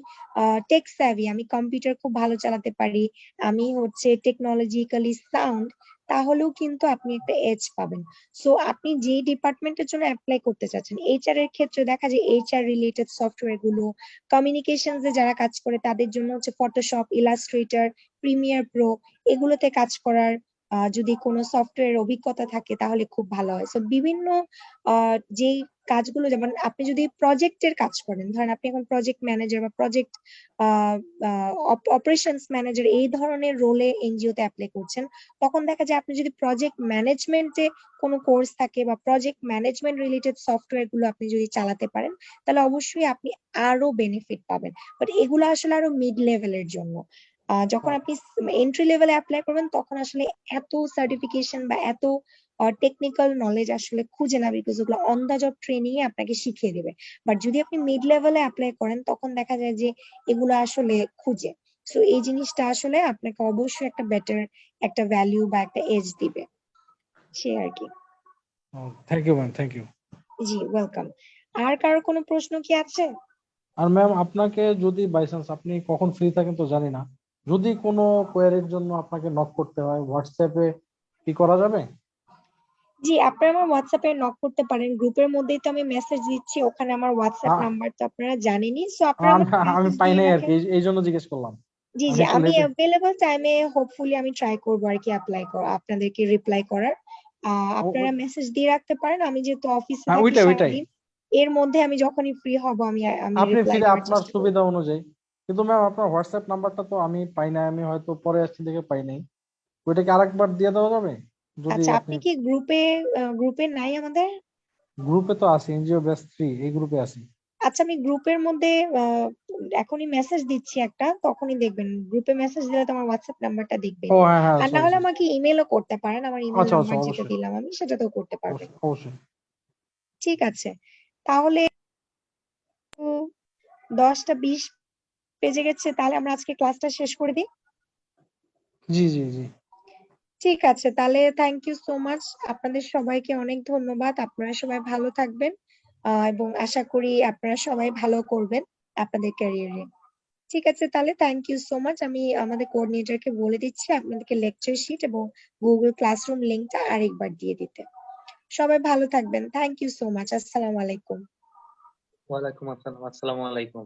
A: টেক স্যাভি, আমি কম্পিউটার খুব ভালো চালাতে পারি, আমি হচ্ছে টেকনোলজিক্যালি সাউন্ড, তাহলেও কিন্তু আপনি একটা এজ পাবেন। সো আপনি যে ডিপার্টমেন্টের জন্য অ্যাপ্লাই করতে চাচ্ছেন, এইচআর এর ক্ষেত্রে দেখা যায় এইচআর রিলেটেড সফটওয়্যার গুলো, কমিউনিকেশনস এ যারা কাজ করে তাদের জন্য হচ্ছে ফটোশপ, ইলাস্ট্রেটর, প্রিমিয়ার প্রো, এগুলোতে কাজ করার যদি কোনো সফটওয়্যার অভিজ্ঞতা থাকে তাহলে খুব ভালো হয়। সো বিভিন্ন যেই কাজগুলো, যেমন আপনি যদি প্রজেক্টের কাজ করেন, ধরেন আপনি এখন প্রজেক্ট ম্যানেজার বা প্রজেক্ট অপারেশনস ম্যানেজার এই ধরনের রোলে এনজিওতে অ্যাপ্লাই করছেন, তখন দেখা যায় আপনি যদি প্রজেক্ট ম্যানেজমেন্টে কোনো কোর্স থাকে বা প্রজেক্ট ম্যানেজমেন্ট রিলেটেড সফটওয়্যার গুলো আপনি যদি চালাতে পারেন, তাহলে অবশ্যই আপনি আরো বেনিফিট পাবেন। বাট এগুলো আসলে আরো মিড লেভেলের জন্য। যখন আপনি এন্ট্রি লেভেলে অ্যাপ্লাই করবেন, তখন আসলে এত সার্টিফিকেশন বা এত টেকনিক্যাল নলেজ আসলে খুঁজে না, বিকজ ওগুলো অন দ্য জব ট্রেনিং এ আপনাকে শিখিয়ে দিবে। বাট যদি আপনি মিড লেভেলে অ্যাপ্লাই করেন তখন দেখা যায় যে এগুলো আসলে খুঁজে। সো এই জিনিসটা আসলে আপনাকে অবশ্যই একটা বেটার একটা ভ্যালু বা একটা এজ দিবে, সে আর কি।
E: Thank you ma'am, thank you.
A: জি, ওয়েলকাম। আর কারো কোনো প্রশ্ন কি আছে?
E: আর ম্যাম আপনাকে যদি বাই চান্স আপনি কখন ফ্রি থাকেন তো জানি না, যদি কোনো কোয়ারির জন্য আপনাকে নক করতে হয় হোয়াটসঅ্যাপে কি করা যাবে?
A: জি, আপনারা আমার হোয়াটসঅ্যাপে নক করতে পারেন, গ্রুপের মধ্যেই তো আমি মেসেজ দিচ্ছি, ওখানে আমার হোয়াটসঅ্যাপ
E: আ-
A: নাম্বার তো আপনারা জানেনই, সো আপনারা
E: আমি
A: আমাকে
E: আমি
A: মেসেজ
E: পাই
A: দিয়ে
E: নাই আর
A: রাখেন।
E: কি, এই জন্য জিজ্ঞেস করলাম।
A: জি
E: আমি
A: জি,
E: একটু
A: আমি
E: লেটে।
A: অ্যাভেলেবল টাইমে হোপফুলি আমি ট্রাই করবো আর কি অ্যাপ্লাই করা, আপনাদেরকে রিপ্লাই করার। আপনারা মেসেজ দিয়ে রাখতে পারেন, আমি যেহেতু অফিসে
E: হ্যাঁ,
A: থাকি
E: ওইটাই ওইটাই।
A: সারাদিন, এর মধ্যে আমি যখনই ফ্রি হব আমি আমি
E: আপনি
A: রিপ্লাই
E: ফিরে
A: করার
E: আপনার
A: চেষ্টা করবো।
E: সুবিধা অনুযায়ী। কিন্তু ম্যাম আপনার হোয়াটসঅ্যাপ নাম্বারটা তো আমি পাই নাই, আমি হয়তো পরে আসছি দেখে পাই নাই। ওইটা কি আরেকবার দিয়ে দেওয়া যাবে যদি
A: আচ্ছা,
E: আপনি?
A: আপনি কি গ্রুপে নাই আমাদের?
E: গ্রুপে তো আছি, এনজিও ব্যাচ 3 এই গ্রুপে আছি।
A: আচ্ছা, আমি গ্রুপের মধ্যে এখনই মেসেজ দিচ্ছি একটা, তখনই দেখবেন গ্রুপে মেসেজ দিলে তোমার হোয়াটসঅ্যাপ নাম্বারটা দেখবেন।
E: ও হ্যাঁ হ্যাঁ,
A: আর না
E: সরি
A: হলে
E: সরি।
A: আমাকে ইমেলও করতে পারেন, আমার ইমেল
E: আচ্ছা আচ্ছা,
A: নাম্বার যেটা
E: অবশ্যই
A: দিলাম আমি সেটাতেও করতে পারবেন।
E: অবশ্যই অবশ্যই।
A: ঠিক আছে, তাহলে 10টা 20 বেজে গেছে, তাহলে আমরা আজকে ক্লাসটা শেষ করে দিই।
E: জি জি জি।
A: ঠিক আছে, তাহলে থ্যাংক ইউ সো মাচ, আপনাদের সবাইকে অনেক ধন্যবাদ, আপনারা সবাই ভালো থাকবেন, এবং আশা করি আপনারা সবাই ভালো করবেন আপনাদের ক্যারিয়ারে। ঠিক আছে, তাহলে থ্যাংক ইউ সো মাচ, আমি আমাদের কোঅর্ডিনেটরকে বলে দিচ্ছি আপনাদেরকে লেকচার শিট এবং গুগল ক্লাসরুম লিংকটা আরেকবার দিয়ে দিতে। সবাই ভালো থাকবেন, থ্যাংক ইউ সো মাচ, আসসালামু আলাইকুম।
B: ওয়ালাইকুম আসসালাম, আসসালামু আলাইকুম।